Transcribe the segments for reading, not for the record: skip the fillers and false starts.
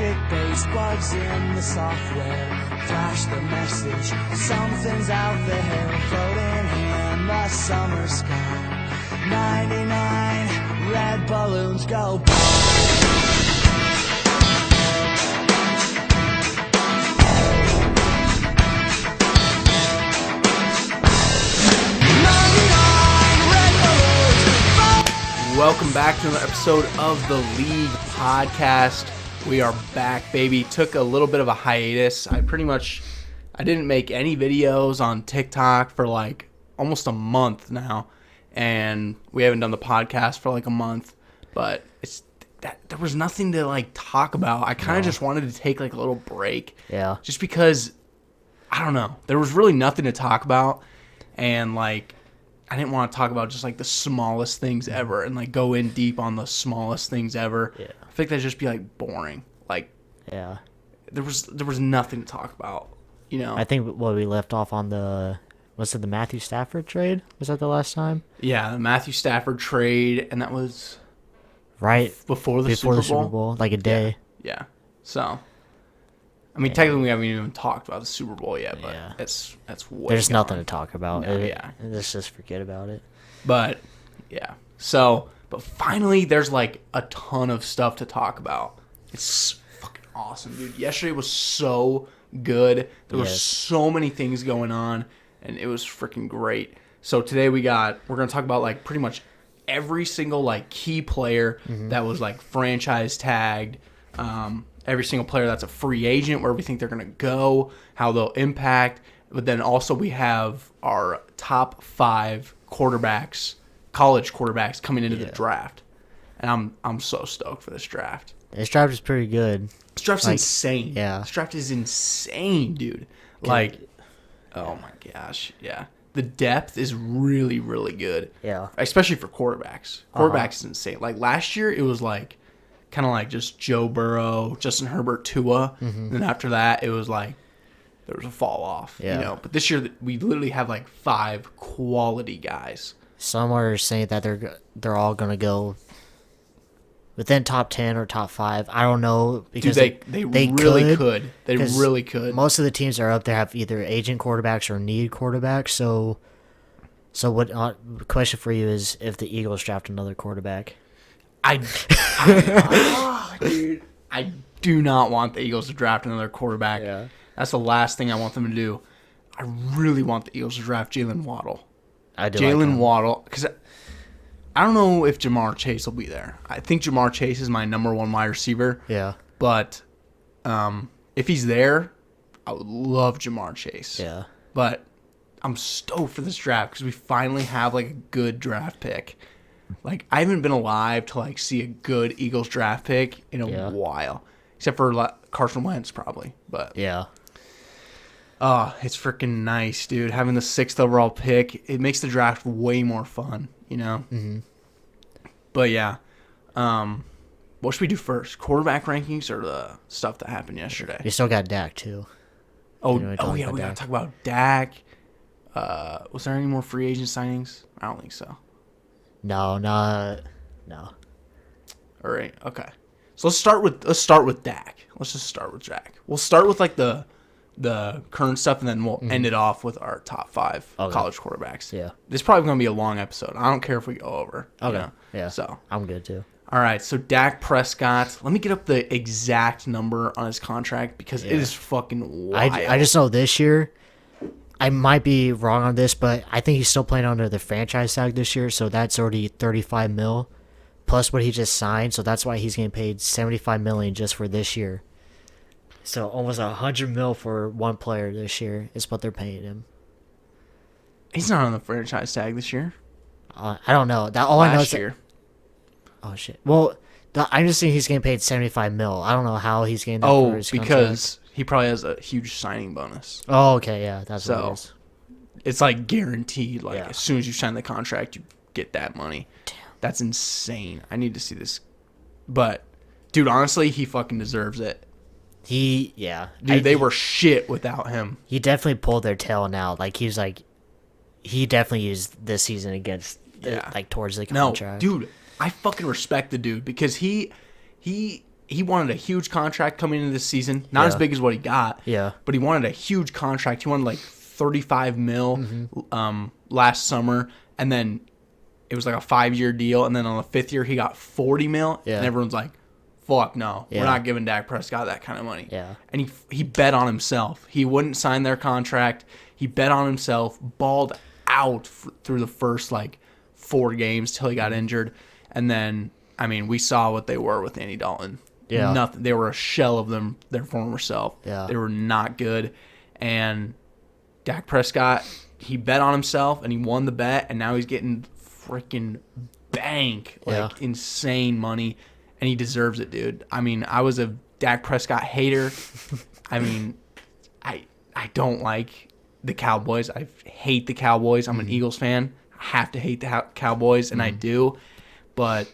magic base bugs in the software flash the message. Something's out there floating in the summer sky. 99 red balloons go by. Welcome back to another episode of the League Podcast. We are back, baby. Took a little bit of a hiatus. I didn't make any videos on TikTok for like almost a month now, and we haven't done the podcast for like a month. But there was nothing to like talk about. I kind of just wanted to take like a little break. Yeah. Just because I don't know. There was really nothing to talk about, and like I didn't want to talk about just like the smallest things ever and like go in deep on the smallest things ever. Yeah. I think that'd just be like boring. Like, yeah, there was nothing to talk about, you know. I think what we left off on the Matthew Stafford trade? Was that the last time? Yeah, the Matthew Stafford trade, and that was right before the Super Bowl, like a day. Yeah. So, I mean, technically we haven't even talked about the Super Bowl yet, but that's way There's gone. nothing to talk about. No, Let's just forget about it. But yeah. So, but finally, there's like a ton of stuff to talk about. It's fucking awesome, dude. Yesterday was so good. There were so many things going on, and it was freaking great. So today we're gonna talk about like pretty much every single like key player that was like franchise tagged. Every single player that's a free agent, where we think they're going to go, how they'll impact. But then also we have our top 5 quarterbacks, college quarterbacks coming into the draft. And I'm so stoked for this draft. This draft is pretty good. This draft's insane. Yeah. This draft is insane, dude. Like, oh my gosh. Yeah. The depth is really, really good. Yeah. Especially for quarterbacks. Quarterbacks is insane. Like last year, it was like, kind of like just Joe Burrow, Justin Herbert, Tua. And then after that, it was like there was a fall off, you know. But this year, we literally have like 5 quality guys. Some are saying that they're all gonna go within top 10 or top 5. I don't know because Dude, they really could. They really could. Most of the teams that are up there have either agent quarterbacks or need quarterbacks. So what? Question for you is if the Eagles draft another quarterback. Dude, I do not want the Eagles to draft another quarterback. Yeah. That's the last thing I want them to do. I really want the Eagles to draft Jalen Waddle. I do. Jalen Waddle, because I don't know if Jamar Chase will be there. I think Jamar Chase is my number 1 wide receiver. Yeah. But if he's there, I would love Jamar Chase. Yeah. But I'm stoked for this draft because we finally have like a good draft pick. Like, I haven't been alive to, like, see a good Eagles draft pick in a while. Except for Carson Wentz, probably. But, yeah. It's freaking nice, dude. Having the 6th overall pick, it makes the draft way more fun, you know? Mm-hmm. But, yeah. What should we do first? Quarterback rankings or the stuff that happened yesterday? You still got Dak, too. We got to talk about Dak. Was there any more free agent signings? I don't think so. No. All right. Okay. So let's start with Dak. Let's just start with Dak. We'll start with like the current stuff, and then we'll end it off with our top 5 college quarterbacks. Yeah. This is probably going to be a long episode. I don't care if we go over. Okay. You know? Yeah. So I'm good too. All right. So Dak Prescott. Let me get up the exact number on his contract because it is fucking wild. I just know this year. I might be wrong on this, but I think he's still playing under the franchise tag this year, so that's already $35 million plus what he just signed. So that's why he's getting paid $75 million just for this year. So almost $100 million for one player this year is what they're paying him. He's not on the franchise tag this year. I don't know. All I know is last year. Oh shit. Well, I'm just saying he's getting paid $75 million. I don't know how he's getting that for his because he probably has a huge signing bonus. Oh, okay, yeah, that's what it is. It's like guaranteed. Like as soon as you sign the contract, you get that money. Damn. That's insane. I need to see this. But dude, honestly, he fucking deserves it. Dude, they were shit without him. He definitely pulled their tail now. Like he definitely used this season against towards the contract. No, dude, I fucking respect the dude because he he wanted a huge contract coming into this season. Not as big as what he got. Yeah. But he wanted a huge contract. He wanted like 35 mil last summer. And then it was like a 5-year deal. And then on the 5th year, he got 40 mil. Yeah. And everyone's like, fuck no. Yeah. We're not giving Dak Prescott that kind of money. Yeah. And he bet on himself. He wouldn't sign their contract. He bet on himself, balled out through the first like 4 games till he got injured. And then, I mean, we saw what they were with Andy Dalton. Yeah. Nothing. They were a shell of their former self. Yeah. They were not good. And Dak Prescott, he bet on himself and he won the bet, and now he's getting freaking insane money, and he deserves it, dude. I mean, I was a Dak Prescott hater. I mean, I don't like the Cowboys. I hate the Cowboys. I'm an Eagles fan. I have to hate the Cowboys, and I do. But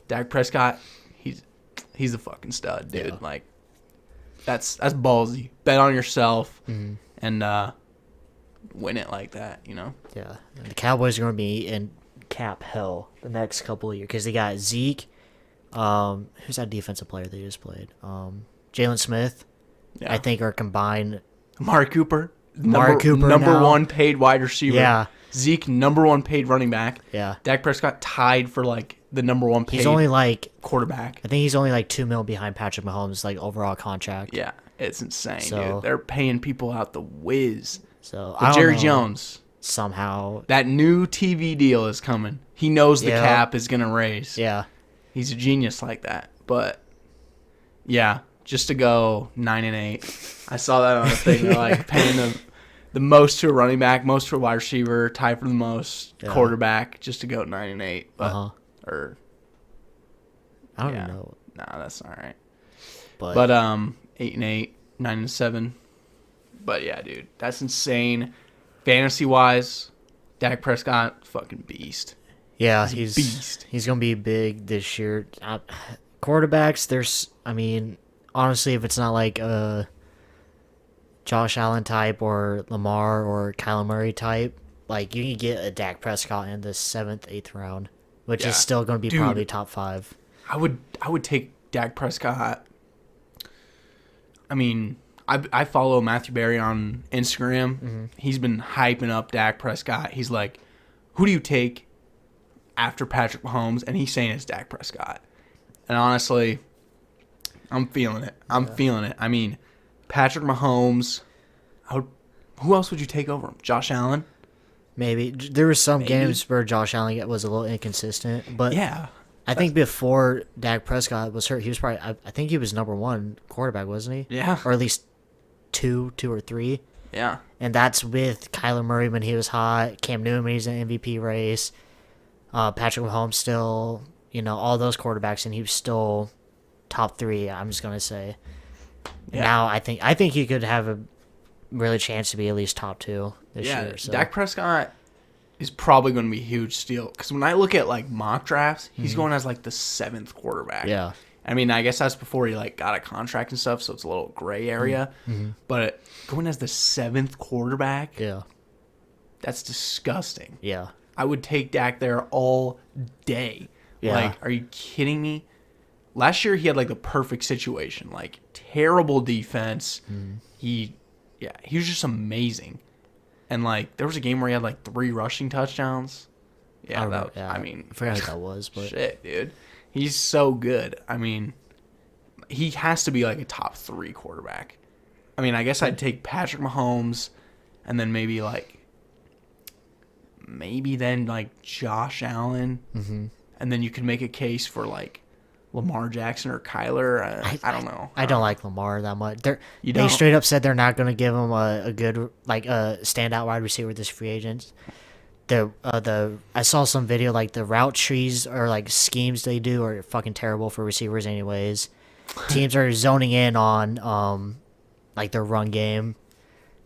Dak Prescott, he's a fucking stud, dude. Yeah. Like, that's ballsy. Bet on yourself and win it like that, you know? Yeah. And the Cowboys are going to be in cap hell the next couple of years because they got Zeke. Who's that defensive player they just played? Jalen Smith, Yeah. I think, are combined. Amari Cooper. Cooper number now. 1 paid wide receiver. Yeah. Zeke, number 1 paid running back. Yeah. Dak Prescott tied for like the number 1 paid He's only like, quarterback. I think he's only like $2 million behind Patrick Mahomes, like overall contract. Yeah, it's insane, So- dude. They're paying people out the whiz. So But I don't Jerry know, Jones, somehow. that new TV deal is coming. He knows the Yeah. cap is going to raise. Yeah. He's a genius like that. But yeah, just to go 9-8. I saw that on a thing. They're like paying the most to a running back, most to a wide receiver, tied for the most quarterback, just to go 9-8. But or I don't yeah. know. Nah, that's all right. But, 8-8, 9-7. But yeah, dude, that's insane. Fantasy wise, Dak Prescott, fucking beast. yeah, he's a beast. He's going to be big this year. Quarterbacks, honestly, if it's not like a Josh Allen type or Lamar or Kyler Murray type, like you can get a Dak Prescott in the 7th, 8th round, which is still going to be Dude, probably top 5. I would take Dak Prescott. I mean, I follow Matthew Berry on Instagram. He's been hyping up Dak Prescott. He's like, who do you take after Patrick Mahomes? And he's saying it's Dak Prescott. And honestly, I'm feeling it. Feeling it. I mean, Patrick Mahomes. Who else would you take over him? Josh Allen? Maybe. There were some games where Josh Allen was a little inconsistent, but Yeah. I think before Dak Prescott was hurt, he was probably, I think he was number 1 quarterback, wasn't he? Yeah. Or at least two or three. Yeah. And that's with Kyler Murray when he was hot, Cam Newton when he's in the MVP race, Patrick Mahomes still, all those quarterbacks, and he was still top 3, I'm just going to say. Yeah. Now I think he could have a really chance to be at least top 2 this year. So. Dak Prescott is probably going to be a huge steal. Because when I look at like mock drafts, he's going as like the 7th quarterback. Yeah. I mean, I guess that's before he like got a contract and stuff, so it's a little gray area. But going as the 7th quarterback, Yeah. that's disgusting. Yeah. I would take Dak there all day. Yeah. Like, are you kidding me? Last year he had like the perfect situation, like terrible defense. He was just amazing. And like there was a game where he had like 3 rushing touchdowns. Yeah, I mean, I forgot what that was, but shit, dude. He's so good. I mean, he has to be like a top 3 quarterback. I mean, I guess I'd take Patrick Mahomes and then maybe then Josh Allen. And then you could make a case for like Lamar Jackson or Kyler. I don't know. I don't like Lamar that much. They don't? straight up said they're not going to give him a good a standout wide receiver this free agent. I saw some video like the route trees or like schemes they do are fucking terrible for receivers anyways. Teams are zoning in on like their run game.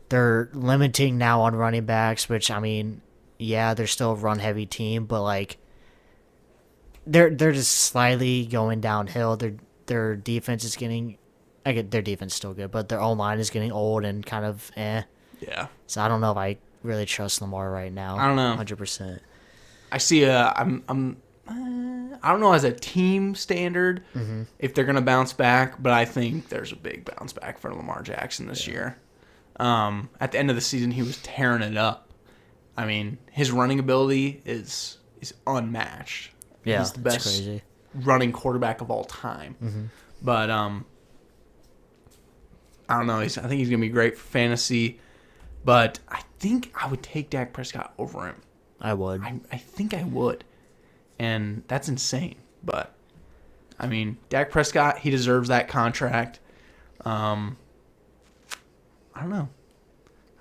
They're limiting now on running backs, which I mean, yeah, they're still a run heavy team, but like they're just slightly going downhill. Their defense is getting, their defense is still good, but their own line is getting old and kind of Yeah. So I don't know if I really trust Lamar right now. I don't know. 100%. I see I'm I don't know as a team standard if they're going to bounce back, but I think there's a big bounce back for Lamar Jackson this year. At the end of the season, he was tearing it up. I mean, his running ability is unmatched. Yeah, he's the best crazy. running quarterback of all time. But I don't know. I think he's going to be great for fantasy. But I think I would take Dak Prescott over him. I would. I think I would. And that's insane. But, I mean, Dak Prescott, he deserves that contract. I don't know.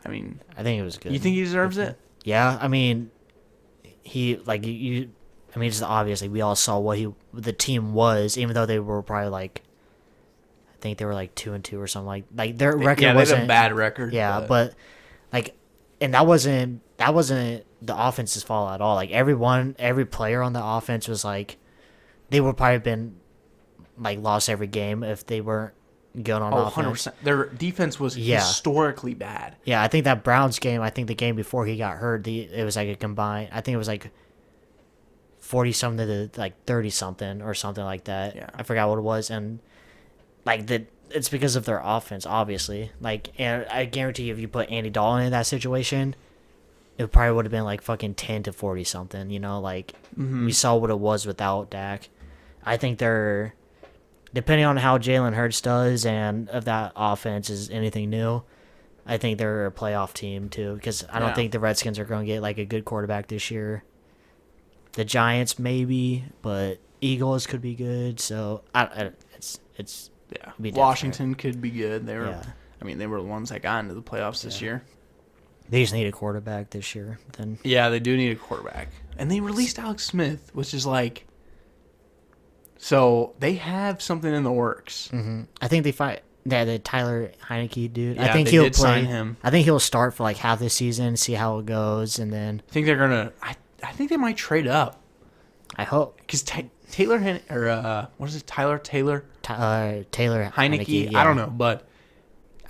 I mean, I think it was good. you think he deserves it? Yeah, I mean, he like you. I mean, just obviously we all saw what the team was, even though they were probably like, I think they were like 2-2 or something like their record. Yeah, they wasn't had a bad record. Yeah, but like, and that wasn't the offense's fault at all. Like every player on the offense was like, they would probably have been like lost every game if they weren't good on offense. 100%. Their defense was historically bad. Yeah, I think that Browns game, I think the game before he got hurt, it was like a combined, I think it was like 40-something to like 30-something or something like that. Yeah. I forgot what it was. And like it's because of their offense, obviously. Like, and I guarantee if you put Andy Dalton in that situation, it probably would have been like fucking 10 to 40-something, you know? Like, we saw what it was without Dak. I think they're, depending on how Jalen Hurts does and if that offense is anything new, I think they're a playoff team too. Because I don't think the Redskins are going to get like a good quarterback this year. The Giants maybe, but Eagles could be good. So it's Washington could be good. They were, I mean, they were the ones that got into the playoffs this year. They just need a quarterback this year. Then yeah, they do need a quarterback, and they released Alex Smith, which is like. So they have something in the works. I think they fight the Tyler Heineke dude. Yeah, I think they he'll did play sign him. I think he'll start for like half the season, see how it goes, and then I think they're gonna. I think they might trade up I hope because Taylor what is it? Taylor Taylor Heineke. yeah. I don't know, but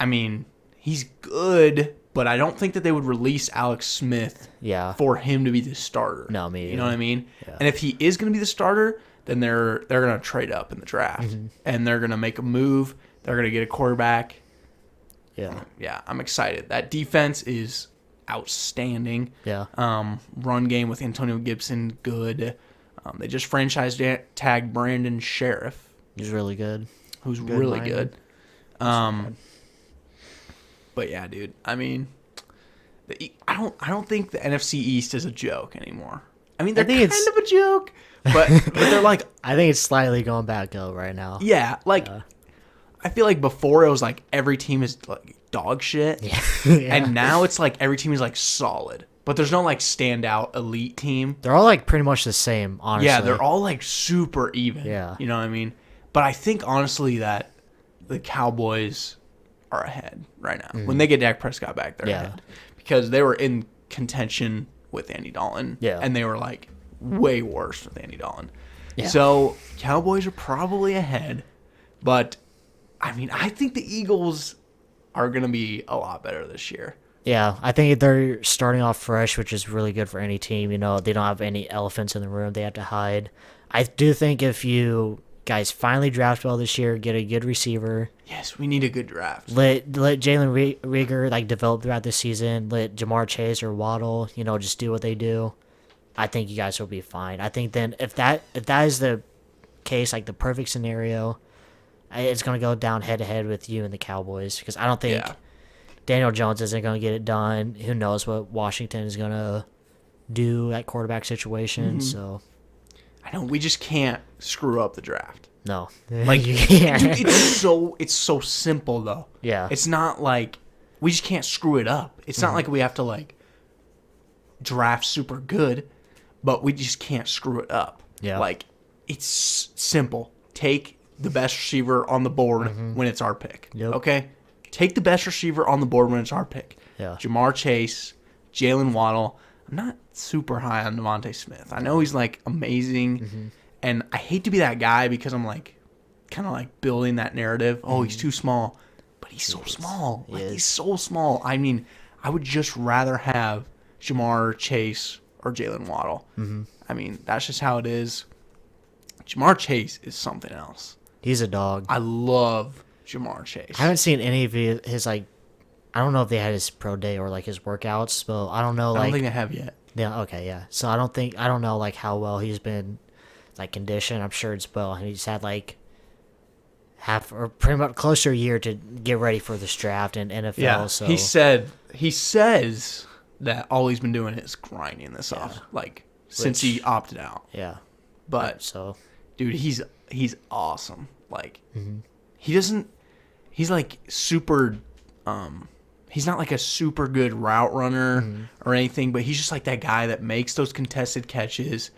I mean he's good, but I don't think that they would release Alex Smith. Yeah. For him to be the starter. No, me You know either. what I mean? Yeah. And if he is gonna be the starter, then they're gonna trade up in the draft, and they're gonna make a move. They're gonna get a quarterback. Yeah. Yeah, I'm excited. That defense is outstanding. Yeah. Run game with Antonio Gibson, good. They just franchise tagged Brandon Sheriff, He's really good. who's Good really lineman. good. But yeah, dude. I mean, I don't think the NFC East is a joke anymore. I mean, they're think kind of a joke, but they're like, I think it's slightly going back up right now. yeah, like I feel like before it was like every team is like dog shit, Yeah. and now it's like every team is like solid, but there's no like standout elite team. They're all like pretty much the same, honestly. Yeah, they're all like super even. Yeah. You know what I mean? But I think honestly that the Cowboys are ahead right now. When they get Dak Prescott back, they're ahead. Because they were in contention with Andy Dalton. Yeah. And they were like way worse with Andy Dalton. Yeah. So Cowboys are probably ahead. But I mean, I think the Eagles are gonna be a lot better this year. Yeah, I think they're starting off fresh, which is really good for any team. You know, they don't have any elephants in the room they have to hide. I do think if you guys finally draft well this year, get a good receiver. Yes, we need a good draft. Let Jalen Rieger like develop throughout the season. Let Jamar Chase or Waddle, you know, just do what they do. I think you guys will be fine. I think then if that is the case, like the perfect scenario, it's gonna go down head to head with you and the Cowboys because I don't think Daniel Jones isn't gonna get it done. Who knows what Washington is gonna do at quarterback situation? So I know we just can't screw up the draft. no, Like, you can't. dude, it's so simple though. Yeah. It's not like we just can't screw it up. It's not like we have to like draft super good, but we just can't screw it up. Yeah. Like it's simple. Take the best receiver on the board when it's our pick. Yep. Okay? Take the best receiver on the board when it's our pick. Yeah. Jamar Chase, Jalen Waddle. I'm not super high on Devontae Smith. I know he's like amazing, and I hate to be that guy because I'm like kind of like building that narrative. Oh, he's too small, but he's so small. Like he's so small. I mean, I would just rather have Jamar Chase or Jalen Waddle. I mean, that's just how it is. Jamar Chase is something else. He's a dog. I love Jamar Chase. I haven't seen any of his like. I don't know if they had his pro day or like his workouts, but I don't know. Like, I don't think they have yet. Yeah. Okay. Yeah. So I don't know like how well he's been, like conditioned. I'm sure it's well. And he's had like half or pretty much close to a year to get ready for this draft and NFL. Yeah. So he says that all he's been doing is grinding this off, like since he opted out. Yeah. But so, dude, he's awesome. Like he's like super. He's not like a super good route runner or anything, but he's just like that guy that makes those contested catches,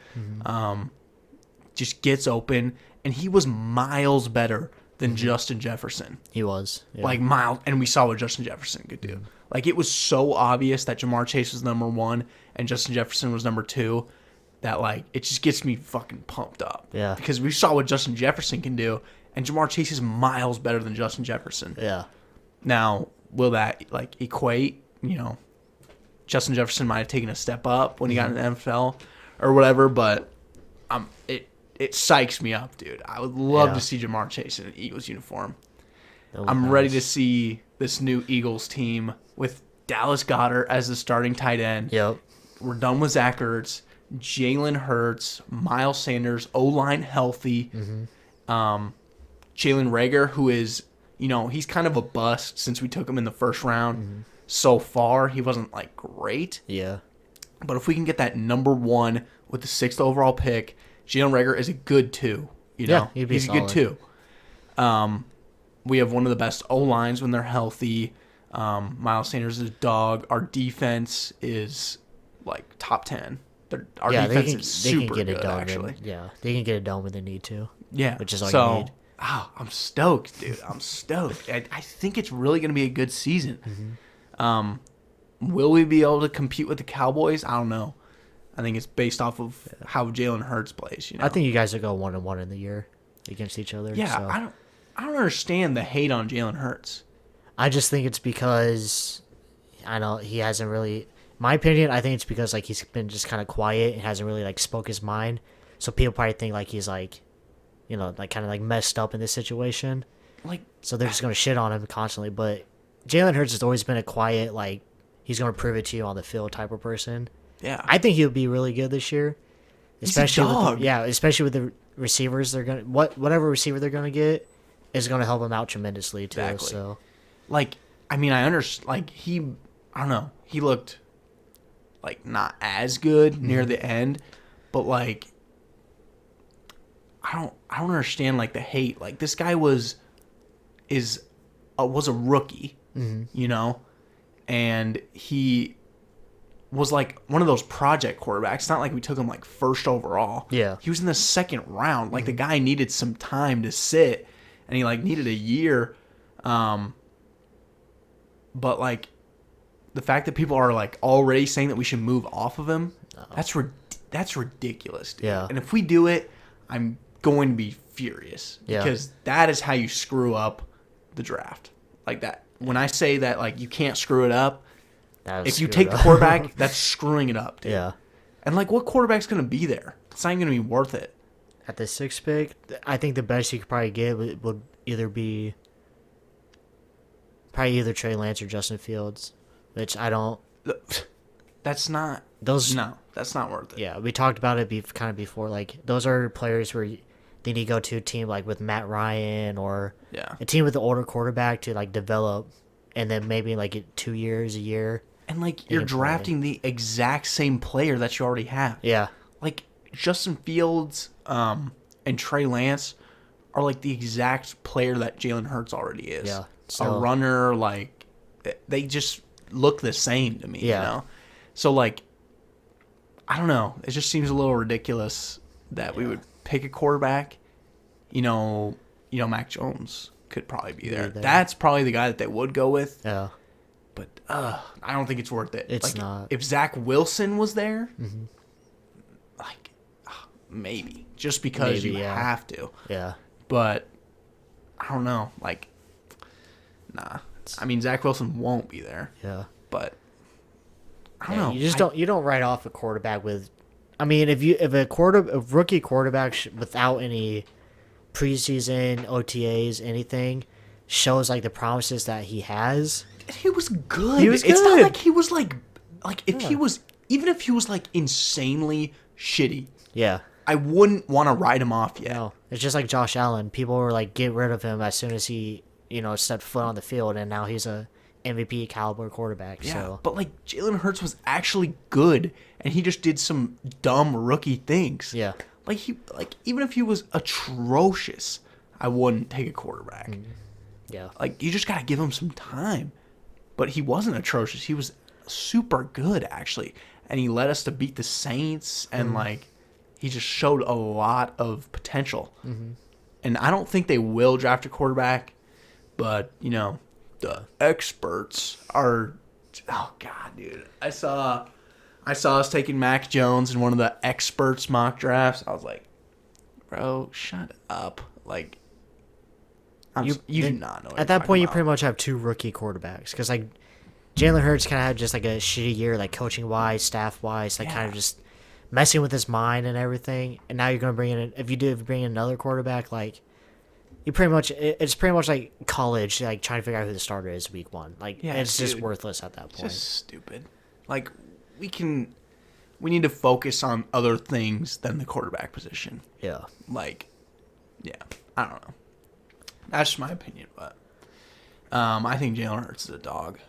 just gets open, and he was miles better than Justin Jefferson. he was. Yeah. Like miles, and we saw what Justin Jefferson could do. Like it was so obvious that Jamar Chase was number 1 and Justin Jefferson was number 2 that like it just gets me fucking pumped up. Yeah. Because we saw what Justin Jefferson can do, and Jamar Chase is miles better than Justin Jefferson. Yeah. Now, will that like equate? You know, Justin Jefferson might have taken a step up when he got in the NFL or whatever, but it psychs me up, dude. I would love to see Jamar Chase in an Eagles uniform. I'm ready to see this new Eagles team with Dallas Goedert as the starting tight end. Yep. We're done with Zach Ertz, Jalen Hurts, Miles Sanders, O-line healthy. Jalen Reagor, who is, you know, he's kind of a bust since we took him in the first round. So far, he wasn't, like, great. Yeah. But if we can get that number 1 with the 6th overall pick, Jalen Reagor is a good 2. You know, he'd be he's solid. a good 2. We have one of the best O-lines when they're healthy. Miles Sanders is a dog. Our defense is, like, top 10. Our defense is super good, actually. They can get it done when they need to. Yeah. Which is all you need. Oh, I'm stoked, dude. I'm stoked. I think it's really going to be a good season. Will we be able to compete with the Cowboys? I don't know. I think it's based off of how Jalen Hurts plays. You know? I think you guys will go 1-1 in the year against each other. Yeah, so. I don't understand the hate on Jalen Hurts. I just think it's because I know he hasn't really. My opinion, I think it's because like he's been just kind of quiet and hasn't really like spoke his mind. So people probably think like he's like, you know, like kind of like messed up in this situation. Like, so they're just gonna shit on him constantly. But Jalen Hurts has always been a quiet, like he's gonna prove it to you on the field type of person. Yeah, I think he'll be really good this year. Especially he's a dog. Especially with the receivers they're gonna whatever receiver they're gonna get is gonna help him out tremendously too. Exactly. So, like, I mean, I understand. Like I don't know. He looked like not as good near the end, but like I don't understand like the hate. Like this guy was a rookie, you know, and he was like one of those project quarterbacks. It's not like we took him like first overall. Yeah. He was in the second round. Like the guy needed some time to sit, and he like needed a year. But like the fact that people are like already saying that we should move off of him, that's ridiculous, dude. Yeah. And if we do it, I'm going to be furious because that is how you screw up the draft. Like that. When I say that, like you can't screw it up. If you take the quarterback, that's screwing it up, dude. Yeah. And like, what quarterback's going to be there? It's not even going to be worth it. At the 6th pick, I think the best you could probably get would either be either Trey Lance or Justin Fields, which I don't. That's not. No, that's not worth it. Yeah, we talked about it kind of before. Like those are players where they need to go to a team like with Matt Ryan or a team with the older quarterback to like develop, and then maybe like 2 years, a year. And like you're drafting the exact same player that you already have. Yeah. Like Justin Fields and Trey Lance are like the exact player that Jalen Hurts already is. Yeah. A runner, like they just look the same to me, you know? So like I don't know. It just seems a little ridiculous that we would pick a quarterback. You know, Mac Jones could probably be there. That's probably the guy that they would go with. Yeah. But I don't think it's worth it. It's like, not. If Zach Wilson was there, like maybe just because you have to. Yeah. But I don't know. Like, nah. I mean, Zach Wilson won't be there. Yeah. But I don't know. You don't write off a quarterback with I mean, if a rookie quarterback without any preseason OTAs, anything, shows like the promises that he has. He was good. He was It's not good. like he was like if he was, even if he was like insanely shitty, Yeah. I wouldn't want to write him off yet. No, it's just like Josh Allen. People were like, get rid of him as soon as he, stepped foot on the field, and now he's a MVP caliber quarterback. Yeah, So but like Jalen Hurts was actually good, and he just did some dumb rookie things. yeah, Even if he was atrocious, I wouldn't take a quarterback. yeah, Like, you just gotta give him some time. But he wasn't atrocious. He was super good, actually, and he led us to beat the Saints, and like he just showed a lot of potential. And I don't think they will draft a quarterback, but the experts are. Oh God, dude! I saw us taking Mac Jones in one of the experts mock drafts. I was like, bro, shut up! Like, you do not know. What At that point, you pretty much have two rookie quarterbacks because like Jalen Hurts kind of had just like a shitty year, like coaching wise, staff wise, like kind of just messing with his mind and everything. And now you're gonna bring in if you bring in another quarterback, like you pretty much it's pretty much like college, like trying to figure out who the starter is week one. Like it's just worthless at that point. It's just stupid. Like we need to focus on other things than the quarterback position. Yeah. Like, yeah, I don't know. That's just my opinion, but I think Jalen Hurts is a dog.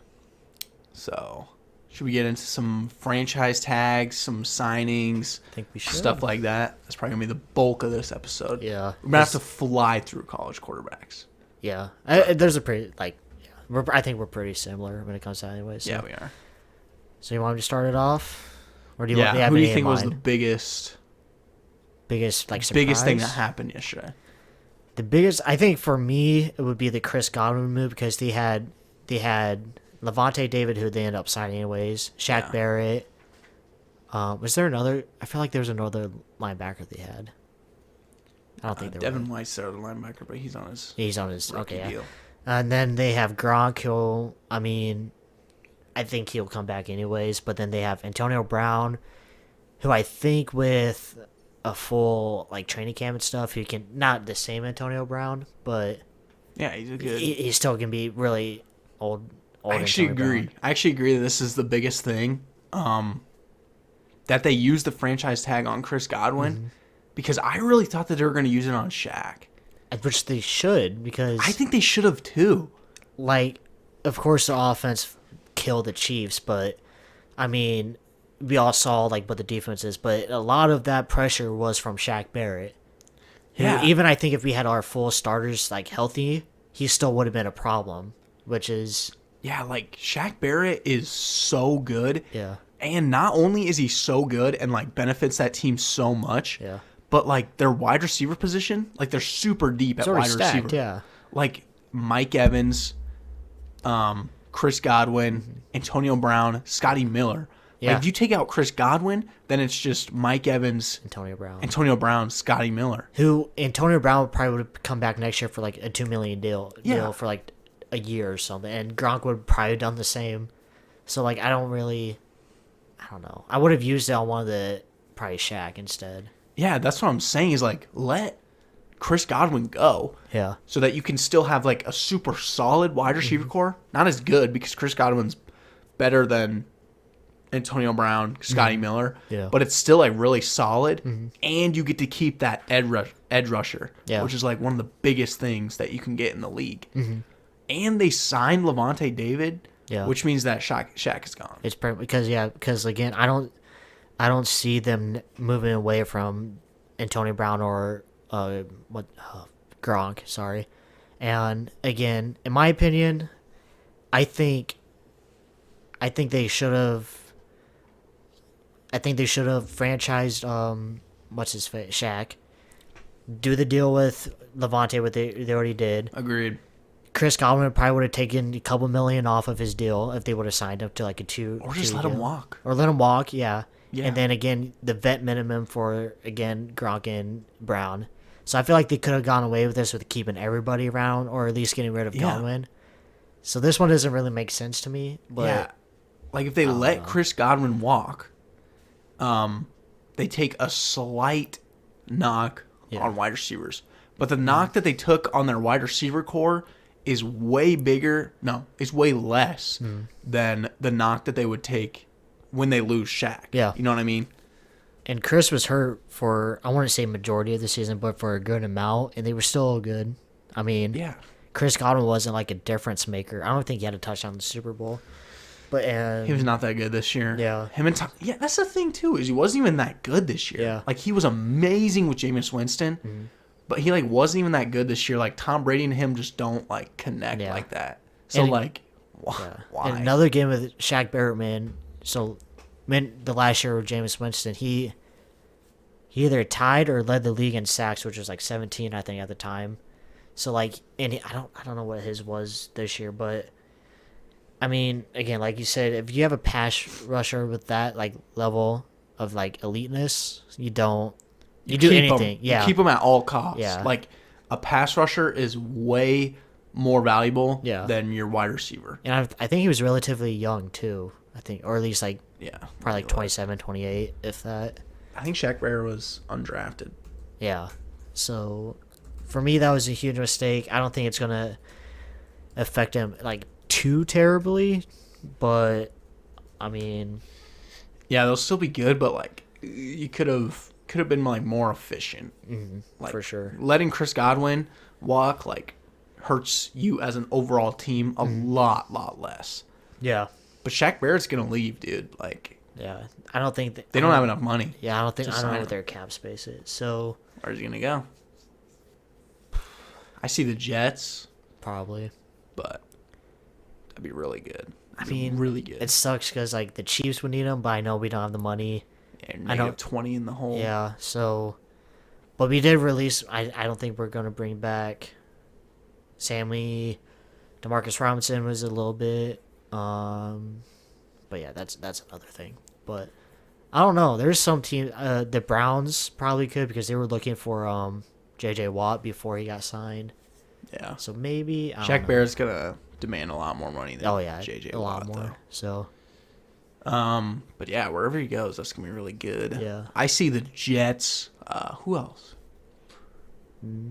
So, should we get into some franchise tags, some signings, I think we should. stuff like that? That's probably gonna be the bulk of this episode. Yeah. We're gonna have to fly through college quarterbacks. Yeah. There's a pretty I think we're pretty similar when it comes to that anyway. So. Yeah, we are. So you want me to start it off, or do you want? Who do you think was the biggest surprise? biggest thing that happened yesterday? The biggest, I think, for me, it would be the Chris Godwin move because they had Levante David, who they ended up signing anyways. Shaq Barrett. Was there another? I feel like there was another linebacker they had. I don't think there was. Devin White's their other linebacker, but he's on his okay. deal. Yeah. And then they have Gronk. I think he'll come back anyways. But then they have Antonio Brown, who I think with a full like training camp and stuff, he can not the same Antonio Brown, but yeah, he's a good. He still can be really old. I actually agree. I actually agree that this is the biggest thing. That they used the franchise tag on Chris Godwin, because I really thought that they were going to use it on Shaq. Which they should, because I think they should have too. Like, of course, the offense killed the Chiefs, but I mean, we all saw like what the defense is. But a lot of that pressure was from Shaq Barrett. Yeah. Even I think if we had our full starters like healthy, he still would have been a problem. Which is like Shaq Barrett is so good. Yeah. And not only is he so good and like benefits that team so much. Yeah. But like their wide receiver position, like they're super deep at wide receiver. Yeah. Like Mike Evans, Chris Godwin, Antonio Brown, Scotty Miller. Yeah. Like if you take out Chris Godwin, then it's just Mike Evans, Antonio Brown, Scotty Miller. Who Antonio Brown probably would come back next year for like a $2 million deal for like a year or something, and Gronk would probably have done the same. So like I don't know. I would have used it on one of the probably Shaq instead. Yeah, that's what I'm saying is like let Chris Godwin go. Yeah. So that you can still have like a super solid wide receiver core. Not as good because Chris Godwin's better than Antonio Brown, Scotty Miller. Yeah. But it's still like really solid, and you get to keep that edge rusher, which is like one of the biggest things that you can get in the league. And they signed Levante David, which means that Shaq is gone. It's because again, I don't see them moving away from Antonio Brown or Gronk. Sorry, and again, in my opinion, I think they should have. I think they should have franchised what's his face, Shaq. Do the deal with Levante, what they already did. Agreed. Chris Godwin probably would have taken a couple million off of his deal if they would have signed up to like a two. Or just let him walk. Or let him walk, yeah. Yeah. And then again, the vet minimum for again Gronk and Brown. So I feel like they could have gone away with this with keeping everybody around, or at least getting rid of Godwin. So this one doesn't really make sense to me. But like if they let Chris Godwin walk, they take a slight knock Yeah. on wide receivers. But the knock that they took on their wide receiver core is way bigger. No, is way less than the knock that they would take when they lose Shaq. Yeah. You know what I mean? And Chris was hurt for, I want to say majority of the season, but for a good amount, and they were still good. I mean, Yeah. Chris Godwin wasn't like a difference maker. I don't think he had a touchdown in the Super Bowl. But He was not that good this year. Yeah. Him and yeah, that's the thing too, is he wasn't even that good this year. Yeah. Like he was amazing with Jameis Winston, but he like wasn't even that good this year. Like Tom Brady and him just don't like connect Yeah. like that. So And- like why? yeah. Why? And another game with Shaq Barrett, man. So, the last year with Jameis Winston, he either tied or led the league in sacks, which was like 17, I think, at the time. So like, and I don't know what his was this year, but I mean, again, like you said, if you have a pass rusher with that like level of like eliteness, you do keep anything. him. Yeah, You keep him at all costs. Yeah. Like a pass rusher is way more valuable Yeah. than your wide receiver. and I think he was relatively young too. I think, or at least like Yeah. probably like 27, 28, if that. I think Shaq Barrett was undrafted. Yeah. So for me, that was a huge mistake. I don't think it's gonna affect him like too terribly, but I mean, Yeah, they'll still be good, but like you could have been like more efficient. Like, for sure. Letting Chris Godwin walk like hurts you as an overall team a lot less. Yeah. But Shaq Barrett's gonna leave, dude. Like Yeah. I don't think they don't have enough money. Yeah, I don't to know sign what him. their cap space is. So Where's he gonna go? I see the Jets, probably. but that'd be really good. I mean, really good. It sucks because like the Chiefs would need him, but I know we don't have the money. And I know- negative 20 in the hole. Yeah. So, but we did release. I don't think we're gonna bring back Sammy. Demarcus Robinson was a little bit. But yeah, that's another thing. But I don't know. There's some team. The Browns probably could because they were looking for J.J. Watt before he got signed. Yeah. So maybe I don't Shaq know. Barrett's gonna demand a lot more money than Oh yeah, JJ a lot Watt, more. So though. But yeah, wherever he goes, that's gonna be really good. Yeah. I see the Jets. Who else?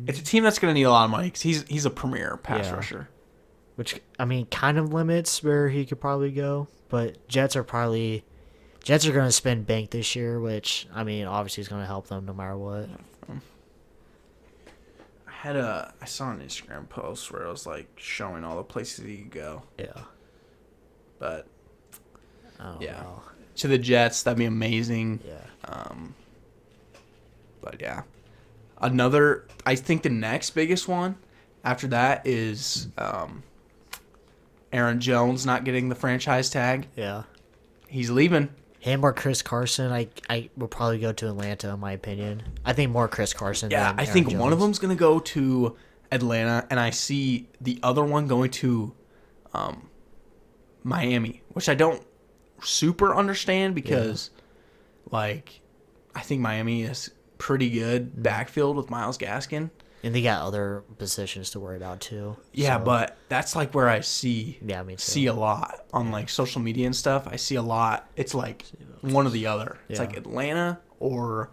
It's a team that's gonna need a lot of money because he's a premier pass Yeah. rusher. which I mean kind of limits where he could probably go, but Jets are going to spend bank this year, which I mean obviously is going to help them no matter what. I saw an Instagram post where it was like showing all the places he could go, Yeah. but I don't yeah, know. to the Jets that'd be amazing. Yeah. But yeah, I think the next biggest one after that is Aaron Jones not getting the franchise tag. Yeah. He's leaving. Him or Chris Carson, I will probably go to Atlanta in my opinion. I think more Chris Carson. Yeah, than I Aaron think one of Jones. them's gonna go to Atlanta, and I see the other one going to Miami, which I don't super understand because, like, I think Miami is pretty good backfield with Myles Gaskin. And they got other positions to worry about too. Yeah, so- but that's like where I see Yeah, me too. see a lot on like social media and stuff. I see a lot. It's like one or the other. It's Yeah. like Atlanta or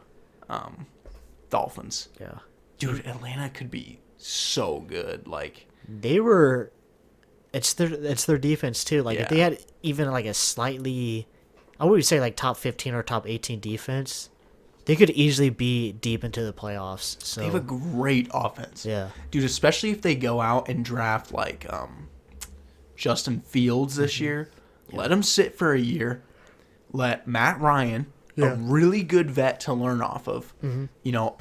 Dolphins. Yeah. Dude, Atlanta could be so good. Like, They were. It's their defense too. Like if they Yeah. had even like a slightly, I would say like top 15 or top 18 defense, they could easily be deep into the playoffs. So they have a great offense. yeah, Dude, especially if they go out and draft like Justin Fields this year. Let him sit for a year. Let Matt Ryan, a really good vet to learn off of, you know,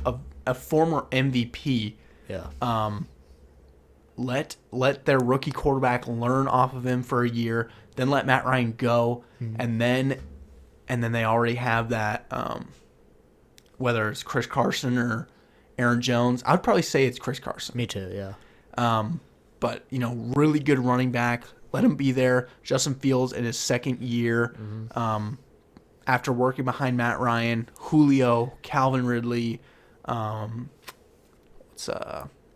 a former MVP, yeah, let their rookie quarterback learn off of him for a year, then let Matt Ryan go, and then they already have that whether it's Chris Carson or Aaron Jones. I would probably say it's Chris Carson. me too. Yeah, But, you know, really good running back. Let him be there. Justin Fields in his second year. After working behind Matt Ryan, Julio, Calvin Ridley,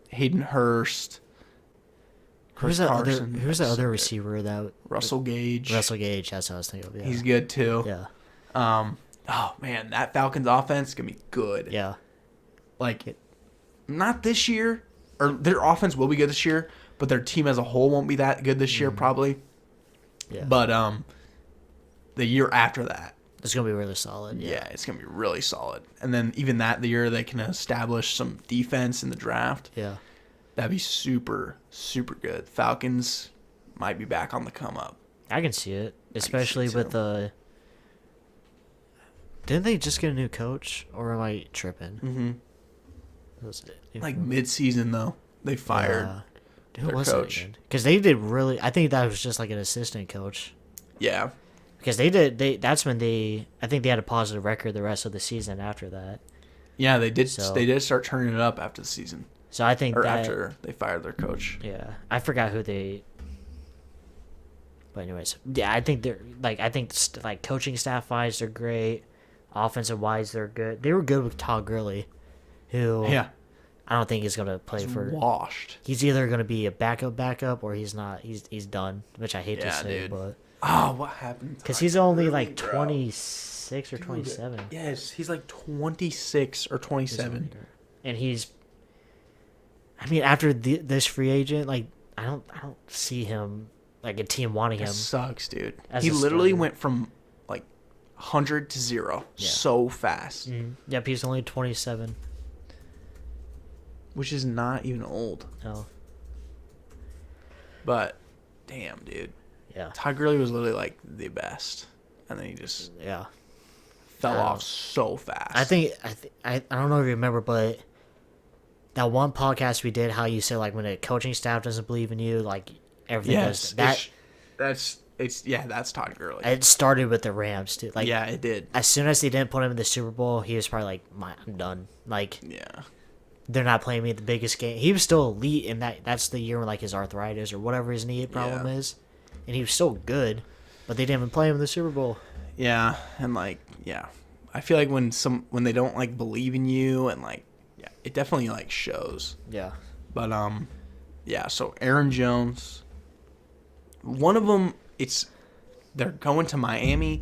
Hayden Hurst, Chris Carson. Who's the That's other so good. receiver that Russell Gage. Russell Gage? That's what I was thinking of. Yeah. He's good too. Yeah. Oh man, that Falcons offense is gonna be good. Yeah. Like, not this year, or their offense will be good this year, but their team as a whole won't be that good this year probably. Yeah. But the year after that, It's going to be really solid. yeah, it's gonna be really solid. And then even the year they can establish some defense in the draft. Yeah. That'd be super, super good. Falcons might be back on the come up. I can see it, especially so. with the. Didn't they just get a new coach, or am I tripping? Mm-hmm. Like mid-season though, they fired Who their was coach. it? Because they did really. I think that was just like an assistant coach. Yeah, Because they did. That's when they. I think they had a positive record the rest of the season after that. yeah, they did. So- They did start turning it up after the season, So I think or that. after they fired their coach. Yeah, I forgot who they. But anyways, yeah, I think they're like like coaching staff wise they're great, offensive wise they're good. They were good with Todd Gurley, who Yeah, I don't think he's gonna play he's for. washed. He's either gonna be a backup or he's not. He's done, which I hate to Yeah, say, dude. but Oh, what happened? because he's only like 26 or 27, Yes, he's like 26 or 27. and he's. I mean, after this free agent, like I don't see him like a team wanting That him. sucks, dude. As He a literally starter. went from like 100 to 0 so fast, Yep, he's only 27. which is not even old. No, But damn, dude. yeah, Todd Gurley was literally like the best, and then he just yeah. fell off so fast. I don't know if you remember, but that one podcast we did, how you said like when a coaching staff doesn't believe in you, like everything yes, goes. that's Todd Gurley. It started with the Rams too. Like Yeah, it did. as soon as they didn't put him in the Super Bowl, he was probably like, I'm done. Like Yeah, they're not playing me at the biggest game. He was still elite in that. That's the year when like his arthritis or whatever his knee problem Yeah. is, and he was still good, but they didn't even play him in the Super Bowl. yeah, and like I feel like when they don't like believe in you and like it definitely like shows. Yeah. But so Aaron Jones, one of them, they're going to Miami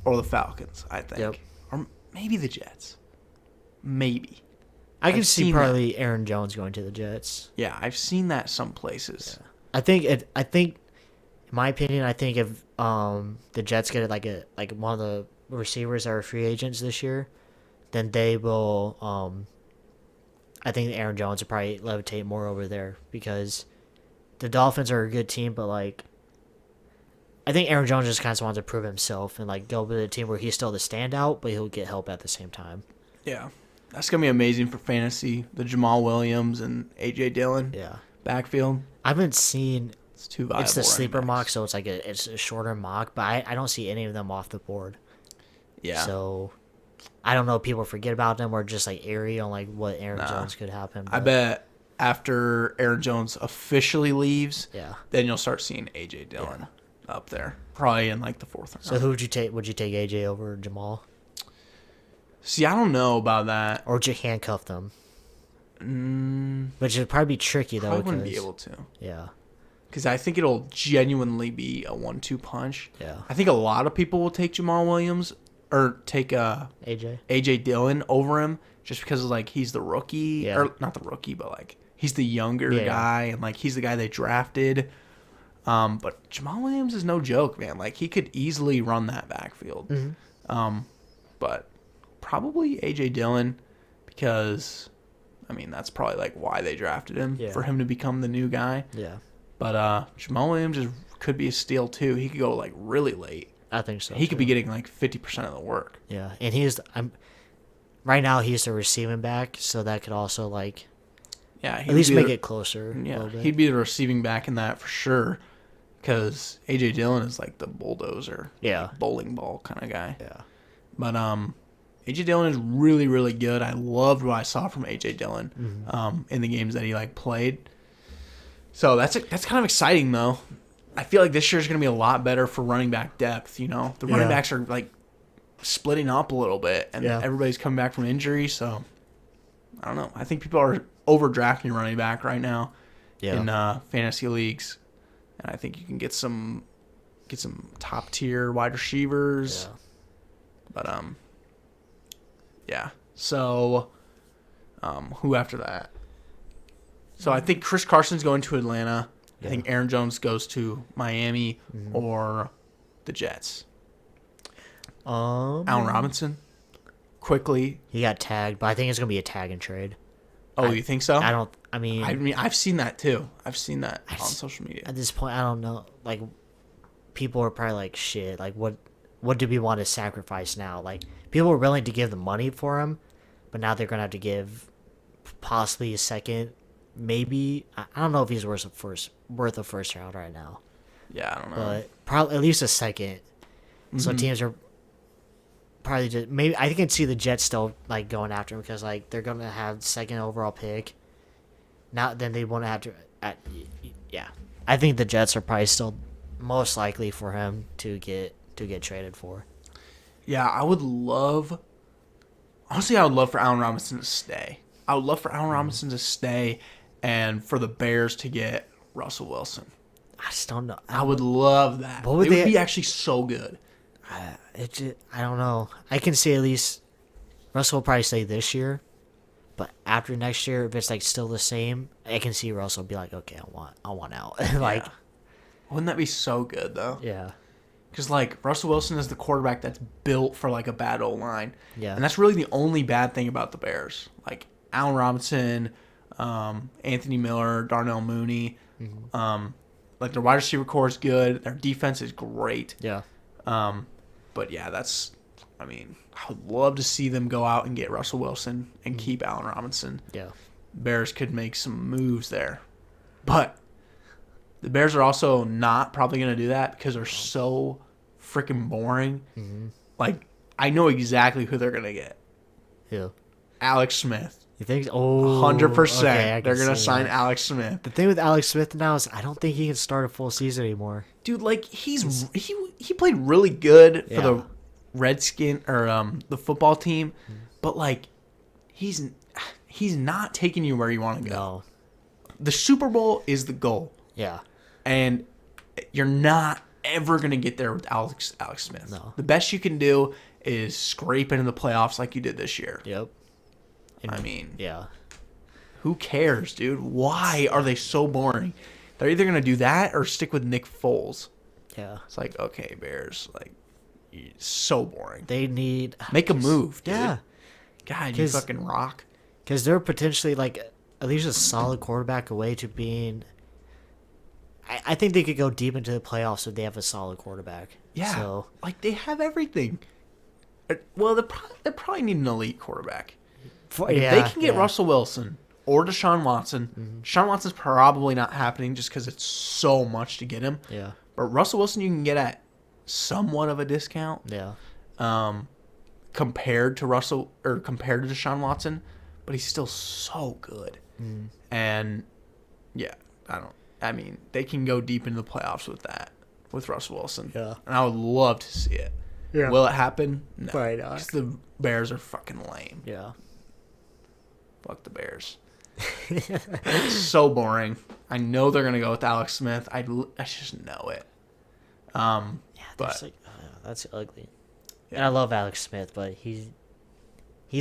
or the Falcons, I think, Yep. or maybe the Jets, maybe. I can I've see seen probably Aaron Jones going to the Jets. Yeah, I've seen that some places. I think, in my opinion, I think if the Jets get like one of the receivers that are free agents this year, then they will. I think Aaron Jones will probably levitate more over there because the Dolphins are a good team, but like. I think Aaron Jones just kind of wants to prove himself and like go with a team where he's still the standout, but he'll get help at the same time. Yeah, that's gonna be amazing for fantasy. The Jamal Williams and AJ Dillon Yeah, backfield. I haven't seen. It's too viable. It's the sleeper running mock, backs. so it's like it's a shorter mock, but I don't see any of them off the board. Yeah. So I don't know if people forget about them or just like airy on like what Aaron Jones could happen. I but- bet after Aaron Jones officially leaves, Yeah. then you'll start seeing AJ Dillon up there, probably in like the 4th round. So who would you take? Would you take AJ over Jamal, See, I don't know about that. or would you handcuff them? Which would probably be tricky though. I wouldn't be because- able to, Yeah. because I think it'll genuinely be a 1-2 punch. Yeah. I think a lot of people will take Jamal Williams or take AJ. AJ Dillon over him just because like he's the rookie, Yeah. or not the rookie, but like he's the younger Yeah. guy and like he's the guy they drafted. But Jamal Williams is no joke, man. Like he could easily run that backfield. But probably AJ Dillon because I mean that's probably like why they drafted him, Yeah. for him to become the new guy. Yeah. But Jamal Williams could be a steal too. He could go like really late. I think so. He could too. be getting like 50% of the work. Yeah, and right now he's the receiving back, so that could also like Yeah, at least make it closer. a Yeah, little bit. he'd be the receiving back in that for sure. Because AJ Dillon is like the bulldozer, Yeah. like bowling ball kind of guy. Yeah. But AJ Dillon is really, really good. I loved what I saw from AJ Dillon in the games that he like played. So that's kind of exciting though. I feel like this year is going to be a lot better for running back depth. You know, the running Yeah. backs are like splitting up a little bit, and Yeah. everybody's coming back from injury. So I don't know. I think people are overdrafting running back right now in fantasy leagues, and I think you can get some top tier wide receivers. Yeah. But Yeah. So, who after that? So I think Chris Carson's going to Atlanta. Yeah. I think Aaron Jones goes to Miami or the Jets. Allen Robinson, quickly. He got tagged, but I think it's gonna be a tag and trade. Oh, you think so? I mean, I've seen that too. I've seen that on social media. at this point, I don't know. Like, people are probably like, shit. Like, what do we want to sacrifice now? Like, people were willing to give the money for him, but now they're gonna have to give possibly a second. Maybe I don't know if he's worth a first round right now, Yeah, I don't know. but probably at least a second. So teams are probably just maybe. I can see the Jets still like going after him because like they're gonna have second overall pick. Now then they won't have to. Yeah, I think the Jets are probably still most likely for him to get traded for. Yeah, I would love. Honestly, I would love for Allen Robinson to stay. I would love for Allen Robinson to stay, and for the Bears to get Russell Wilson. I just don't know. I would love that. What would it they- would be actually so good. I don't know. I can see at least Russell will probably stay this year, but after next year, if it's like still the same, I can see Russell be like, okay, I want out. Like, Yeah. Wouldn't that be so good though? yeah, Because like Russell Wilson is the quarterback that's built for like a bad O line. Yeah. And that's really the only bad thing about the Bears. Like Allen Robinson, Anthony Miller, Darnell Mooney. Like their wide receiver core is good. Their defense is great. yeah, But yeah, I would love to see them go out and get Russell Wilson and keep Allen Robinson. yeah. Bears could make some moves there. But the Bears are also not probably going to do that because they're so freaking boring. Like, I know exactly who they're going to get. Who? Alex Smith. You think? Oh, 100%. okay, I They're can going to see sign that. Alex Smith. The thing with Alex Smith now is I don't think he can start a full season anymore. Dude, like, he played really good for Yeah. the Redskin or the football team, but like he's not taking you where you want to go. No. The Super Bowl is the goal, Yeah. and you're not ever gonna get there with Alex Smith. No. The best you can do is scrape into the playoffs like you did this year. Yep. I mean, Yeah. who cares, dude? Why are they so boring? They're either gonna do that or stick with Nick Foles. Yeah. It's like, okay, Bears, like, so boring. They need Make a move, dude. Yeah. God, you 'Cause- fucking rock. Because they're potentially like at least a solid quarterback away to being. I think they could go deep into the playoffs if they have a solid quarterback. Yeah, So like they have everything. Well, they probably need an elite quarterback. Like, if they can get Russell Wilson or Deshaun Watson. Deshaun Watson's probably not happening just because it's so much to get him. Yeah. But Russell Wilson you can get at somewhat of a discount. Yeah. Compared to Deshaun Watson, but he's still so good. And yeah, they can go deep into the playoffs with Russell Wilson. Yeah. And I would love to see it. Yeah. Will it happen? No. Probably not. 'Cause the Bears are fucking lame. Yeah. Fuck the Bears. It's so boring. I know they're gonna go with Alex Smith. I just know it. Yeah. But That's like that's ugly. And I love Alex Smith, but he's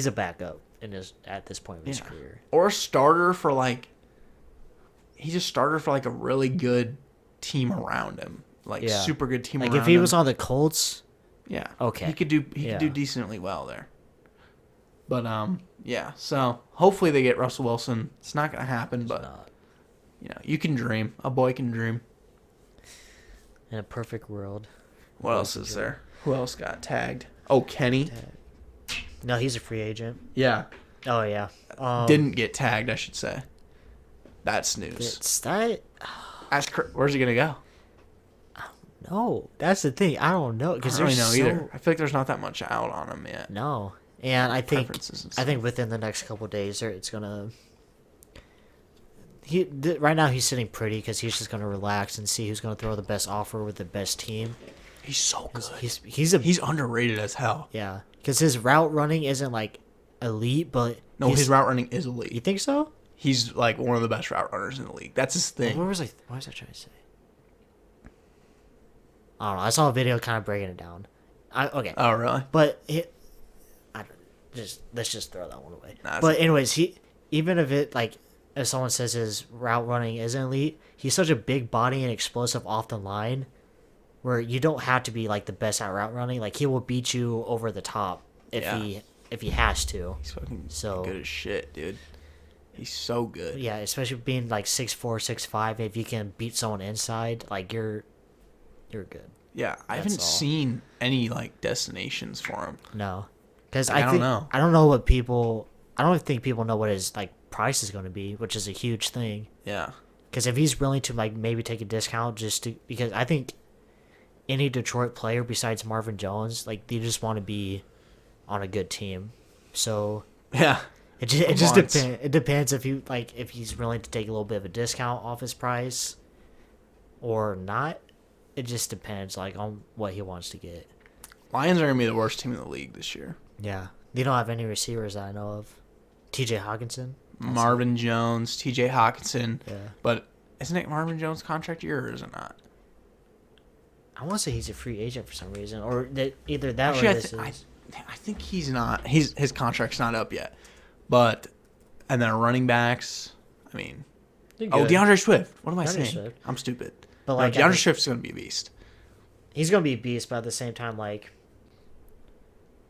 a backup at this point of his career. or a starter for like. He's a starter for like a really good team around him, like Yeah. super good team. Like around if he him. was on the Colts, Yeah. Okay. He could do Yeah. decently well there. But yeah. So hopefully they get Russell Wilson. It's not gonna happen, but not. you can dream. A boy can dream. In a perfect world. What else is there? Who else got tagged? Oh, Kenny. No, he's a free agent. Yeah. Oh yeah. Didn't get tagged, I should say. That's news. It's that. Where's he gonna go? No, that's the thing. I don't know I because don't really there's know so, either. I feel like there's not that much out on him yet. No, and I think Preferences and stuff. within the next couple of days, it's gonna. Right now he's sitting pretty because he's just gonna relax and see who's gonna throw the best offer with the best team. He's so good. He's underrated as hell. yeah, because his route running isn't like elite, but No, his route running is elite. You think so? He's like one of the best route runners in the league. That's his thing. What was I trying to say? I don't know. I saw a video kind of breaking it down. Okay. Oh, really? But let's just throw that one away. Nah, but anyways, even if someone says his route running isn't elite, he's such a big body and explosive off the line, where you don't have to be like the best at route running. Like he will beat you over the top if he has to. He's fucking So good as shit, dude. He's so good. yeah, especially being like 6'4", 6'5", if you can beat someone inside, like you're good. Yeah, I haven't seen any like destinations for him. No, because I don't know. I don't know what people. I don't think people know what his like price is going to be, which is a huge thing. Yeah. Because if he's willing to like maybe take a discount because I think any Detroit player besides Marvin Jones, like they just want to be on a good team. So Yeah. it just depends. It depends if he's willing to take a little bit of a discount off his price or not. It just depends on what he wants to get. Lions are gonna be the worst team in the league this year. Yeah, they don't have any receivers that I know of. T.J. Hawkinson, Marvin Jones, T.J. Hawkinson. Yeah. But isn't it Marvin Jones' contract year or is it not? I want to say he's a free agent for some reason, or that either that Actually, or this is. I think he's not. His contract's not up yet. But and then running backs. I mean, DeAndre Swift. What am I saying? Swift. I'm stupid. But No, DeAndre Swift's gonna be a beast. He's gonna be a beast, but at the same time, like,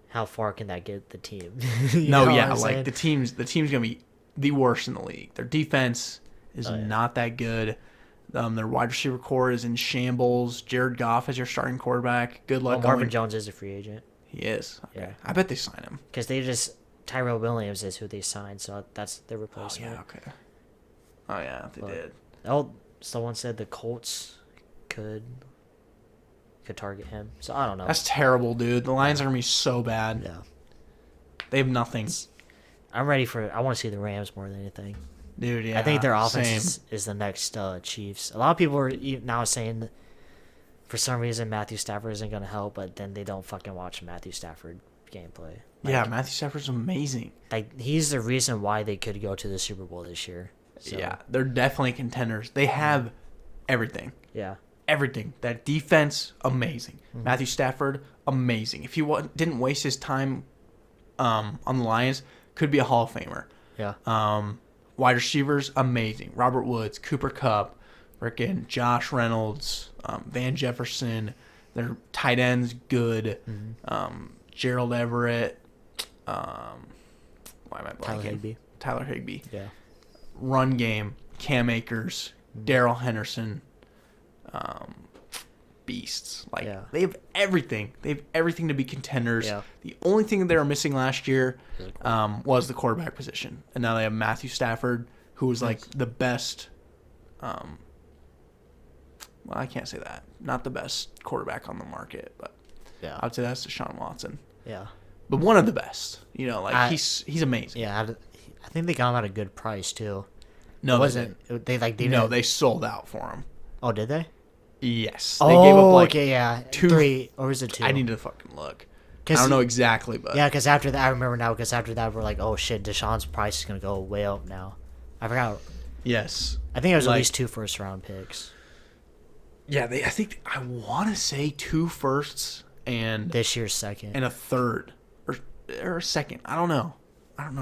how far can that get the team? The team's gonna be the worst in the league. Their defense is not that good. Their wide receiver core is in shambles. Jared Goff is your starting quarterback. Good luck. Marvin Jones is a free agent. He is. Okay. Yeah. I bet they sign him. Because Tyrell Williams is who they signed, so that's their replacement. Oh yeah. Okay. Oh yeah, they did. Oh, someone said the Colts could target him. So I don't know. That's terrible, dude. The Lions are gonna be so bad. Yeah. They have nothing. I want to see the Rams more than anything. Dude, yeah. I think their offense is the next Chiefs. A lot of people are now saying that for some reason Matthew Stafford isn't going to help, but then they don't fucking watch Matthew Stafford gameplay. Yeah, Matthew Stafford's amazing. Like he's the reason why they could go to the Super Bowl this year. So, Yeah, they're definitely contenders. They have everything. Yeah. Everything. That defense, amazing. Mm-hmm. Matthew Stafford, amazing. If he didn't waste his time on the Lions, could be a Hall of Famer. Yeah. Wide receivers, amazing. Robert Woods, Cooper Kupp, frickin' Josh Reynolds, Van Jefferson. Their tight ends, good. Mm-hmm. Gerald Everett. Why am I blanking? Tyler Higbee. Yeah. Run game, Cam Akers, Darrell Henderson. Beasts. They have everything. They have everything to be contenders. Yeah. The only thing that they were missing last year was the quarterback position. And now they have Matthew Stafford, who was the best. Well, I can't say that. Not the best quarterback on the market, but I'd say that's Deshaun Watson. Yeah. But one of the best. He's amazing. Yeah, I think they got him at a good price too. No, it wasn't. They sold out for him. Oh, did they? Yes. They gave up okay, yeah. 2, 3, or was it 2? I need to fucking look. I don't know exactly, but yeah, because after that, I remember now. Because after that, we're like, oh shit, Deshaun's price is gonna go way up now. I forgot. Yes. I think it was at least 2 first-round picks. Yeah, I want to say 2 firsts and this year's second and a third or a second. I don't know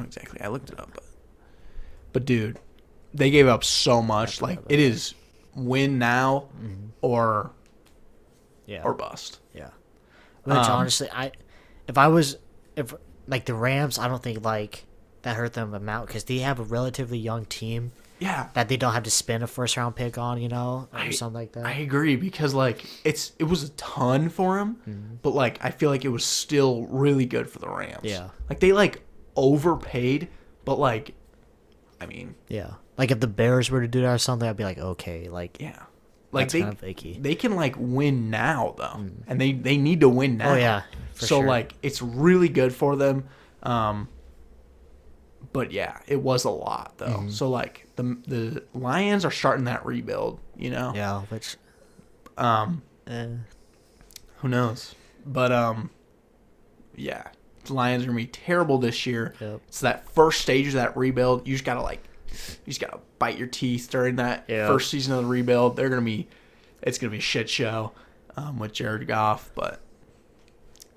exactly. I looked it up, but dude, they gave up so much. It is win now or bust. Yeah. Which honestly, if the Rams, I don't think that hurt them amount because they have a relatively young team. Yeah. That they don't have to spend a first round pick on, or something like that. I agree because it was a ton for him, but I feel like it was still really good for the Rams. Yeah. They overpaid, but I mean, yeah. If the Bears were to do that or something, I'd be like, okay, yeah. That's kind of icky. They can win now though, and they need to win now. Oh yeah, so sure. It's really good for them. But yeah, it was a lot though. So the Lions are starting that rebuild, Yeah, which who knows? But yeah, the Lions are gonna be terrible this year. Yep. It's that first stage of that rebuild. You just gotta bite your teeth during that first season of the rebuild. It's gonna be a shit show with Jared Goff, but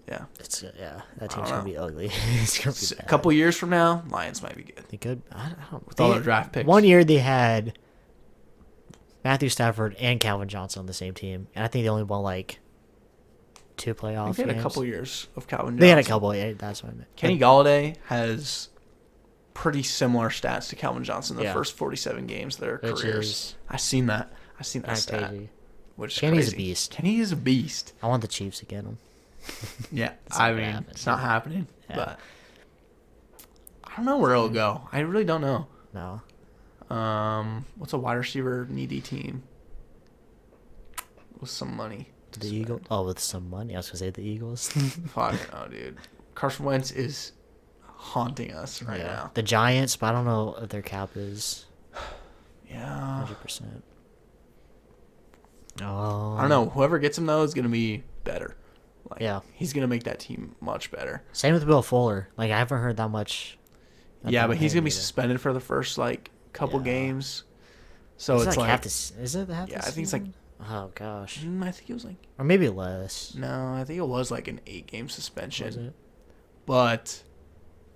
Yeah. That team's gonna be ugly. It's gonna be A bad. couple years from now, Lions might be good. They could. I don't. With all their draft picks. 1 year they had Matthew Stafford and Calvin Johnson on the same team, and I think they only won like 2 playoff They had games. a couple years of Calvin Johnson. They had a couple. Yeah, that's what I meant. Kenny Galladay has pretty similar stats to Calvin Johnson in the Yeah. first 47 games of their Which careers. is I seen that stat. crazy. Which is Kenny's a crazy. beast. Kenny is a beast. I want the Chiefs to get him. Yeah, It's I not mean, happening. it's not happening. Yeah. But I don't know where it'll go. I really don't know. No. What's a wide receiver needy team with some money? The Eagles. Oh, with some money. I was gonna say the Eagles. Fuck no, dude. Carson Wentz is haunting us right now. The Giants, but I don't know if their cap is Yeah. 100%. Oh. I don't know. Whoever gets him though is gonna be better. Like, Yeah. he's gonna make that team much better. Same with Will Fuller. Like I haven't heard that much. Yeah, but he's gonna be either. suspended for the first like couple Yeah. games. So Is it it's like half the, is it half the yeah, I think it's like season? Oh gosh. I think it was like Or maybe less. no, I think it was like an 8-game suspension. Was it? But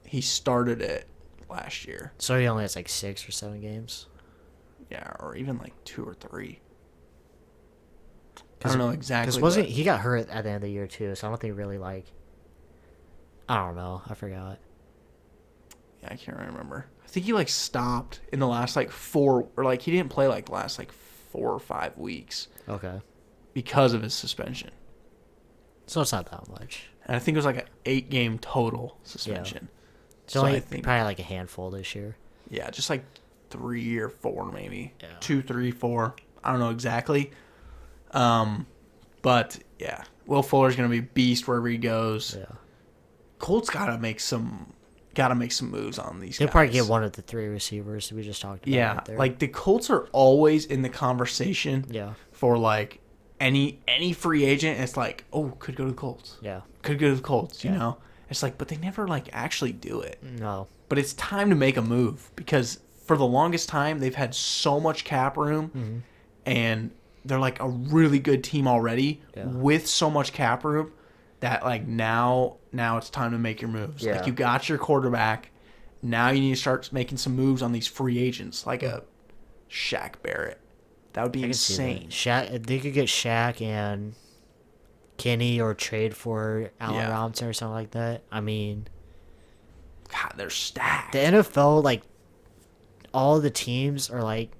he started it last year. So he only has like 6 or 7 games. Yeah, or even like 2 or 3. I don't know exactly. Because wasn't he got hurt at the end of the year too? So I don't think really like. I don't know. I forgot. Yeah, I can't remember. I think he like stopped in the last like 4 or like he didn't play like the last like 4 or 5 weeks Okay. because of his suspension. So it's not that much. And I think it was like an 8-game total suspension. So So only I think probably like a handful this year. yeah, just like 3 or 4 maybe. Yeah. 2, 3, 4. I don't know exactly. But yeah, Will Fuller's gonna be a beast wherever he goes. Yeah. Colts gotta make some moves on these They'll guys. probably get one of the 3 receivers we just talked about. Yeah, right there. like the Colts are always in the conversation Yeah. for like any free agent. It's like, oh, could go to the Colts. Yeah. Could go to the Colts. You Yeah. know, it's like, but they never like actually do it. No. But it's time to make a move because for the longest time they've had so much cap room, and they're like a really good team already Yeah. with so much cap room that like now it's time to make your moves. Yeah. Like you got your quarterback, now you need to start making some moves on these free agents like a Shaq Barrett. That would be I can see that. insane. Shaq, they could get Shaq and Kenny or trade for Allen Yeah. Robinson or something like that. I mean, God, they're stacked. the NFL, like, all the teams are like,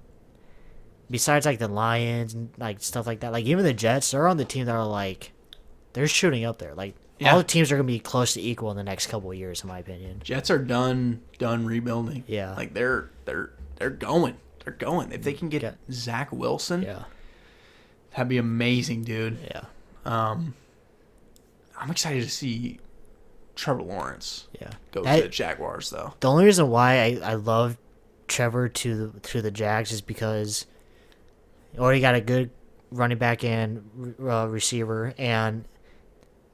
besides like the Lions and like stuff like that, like even the Jets, they're on the team that are like, they're shooting up there. Like Yeah. all the teams are gonna be close to equal in the next couple of years, in my opinion. Jets are done rebuilding. Yeah. Like they're going. They're going. If they can get Okay. Zach Wilson, Yeah, that'd be amazing, dude. yeah, I'm excited to see Trevor Lawrence yeah. go That- to the Jaguars, though. The only reason why I love Trevor to the Jags is because he already got a good running back and receiver, and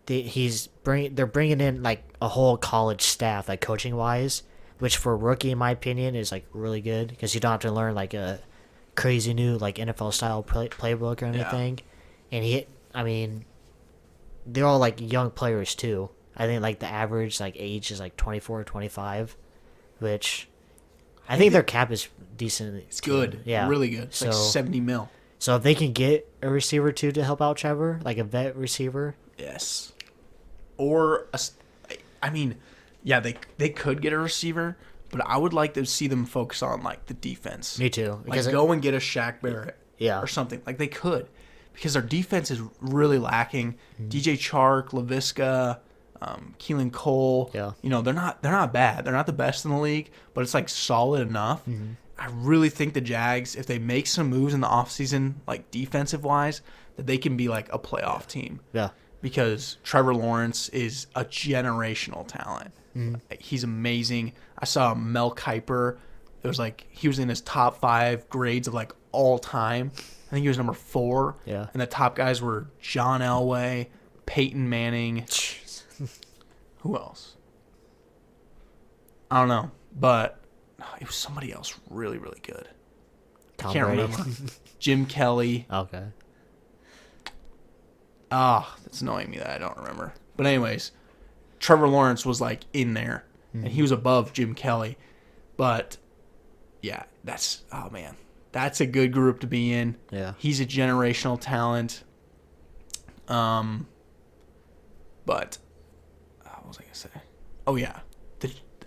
they're bringing in like a whole college staff, like coaching wise, which for a rookie, in my opinion, is like really good because you don't have to learn like a crazy new like NFL style playbook or anything. And I mean, they're all like young players too. I think like the average like age is like 24 or 25, which I think their cap is decent. It's good. Yeah. Really good. It's like So- 70 mil. So if they can get a receiver too to help out Trevor, like a vet receiver, Yes. Or, I mean, yeah, they could get a receiver, but I would like to see them focus on, like, the defense. me too. Like, Because go and get a Shaq Barrett. Yeah. Or something. Like, they could. Because their defense is really lacking. DJ Chark, LaVisca, Keelan Cole. Yeah. You know, they're not bad. They're not the best in the league, but it's, like, solid enough. I really think the Jags, if they make some moves in the offseason, like, defensive-wise, that they can be, like, a playoff team. yeah, Because Trevor Lawrence is a generational talent. He's amazing. I saw Mel Kiper. It was like he was in his top 5 grades of like all time. I think he was number 4. Yeah. And the top guys were John Elway, Peyton Manning. Who else? I don't know, but it was somebody else really, really good. Tom Can't Brady. remember. Jim Kelly. Okay. Ah, that's annoying me that I don't remember. But anyways, Trevor Lawrence was like in there, and he was above Jim Kelly. But yeah, that's a good group to be in. Yeah. He's a generational talent. But what was I gonna say? Oh yeah,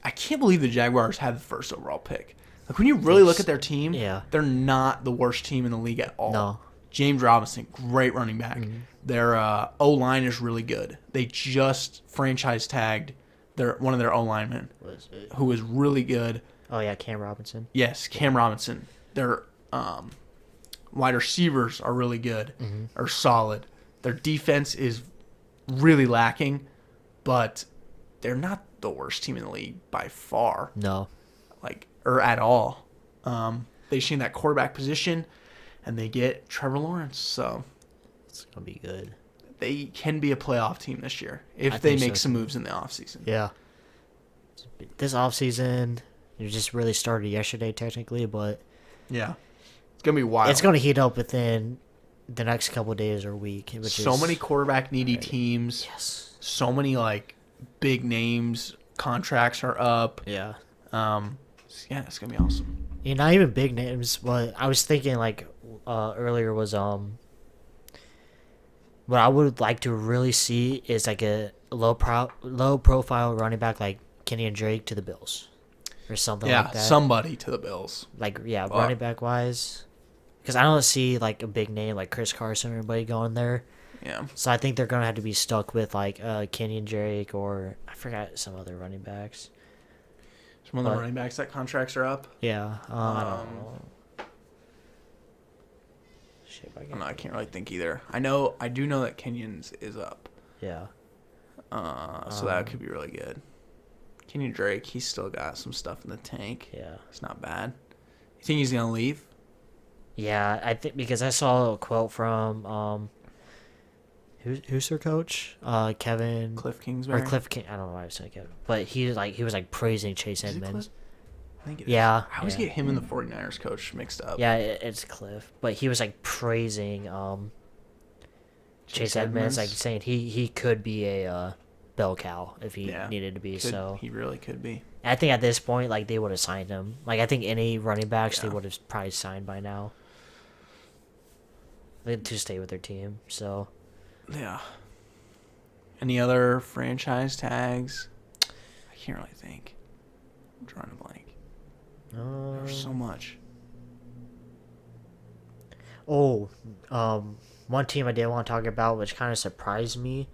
I can't believe the Jaguars had the first overall pick. Like when you really look at their team, they're not the worst team in the league at all. No. James Robinson, great running back. Their O-line is really good. They just franchise tagged one of their O-linemen, who is really good. Oh yeah, Cam Robinson. Yes, Cam Robinson. Their wide receivers are really good, are solid. Their defense is really lacking, but they're not the worst team in the league by far. No. Or at all. They just need that quarterback position, and they get Trevor Lawrence. So it's going to be good. They can be a playoff team this year if they make some moves in the offseason. Yeah. This offseason, it just really started yesterday technically, but yeah. It's going to be wild. It's going to heat up within the next couple of days or week. Many quarterback-needy teams. Yes. So many, big names. Contracts are up. Yeah. Yeah, it's going to be awesome. Yeah, not even big names, but I was thinking, earlier was, what I would like to really see is, a low-profile running back like Kenyon Drake to the Bills. Or something like that. Yeah, somebody to the Bills. Running back-wise. Because I don't see, a big name like Chris Carson or anybody going there. Yeah. So I think they're going to have to be stuck with, Kenyon Drake or I forgot some other running backs. Some of the running backs that contracts are up. Yeah. I don't know. Shit, I can't really think either. I do know that Kenyon's is up. Yeah. So that could be really good. Kenyon Drake, he's still got some stuff in the tank. Yeah. It's not bad. You think he's going to leave? Yeah, I think because I saw a quote from who's their coach? Kevin Cliff Kingsbury. Or Cliff King. I don't know why I said Kevin, but he was praising Chase Edmonds. I think it is. Yeah. I always get him and the 49ers coach mixed up. Yeah, it's Cliff, but he was praising Chase Edmonds, saying he could be a bell cow if he needed to be. So he really could be. I think at this point, they would have signed him. I think any running backs they would have probably signed by now. To stay with their team, so. Yeah. Any other franchise tags? I can't really think. I'm drawing a blank. There's so much. Oh, one team I did want to talk about, which kind of surprised me,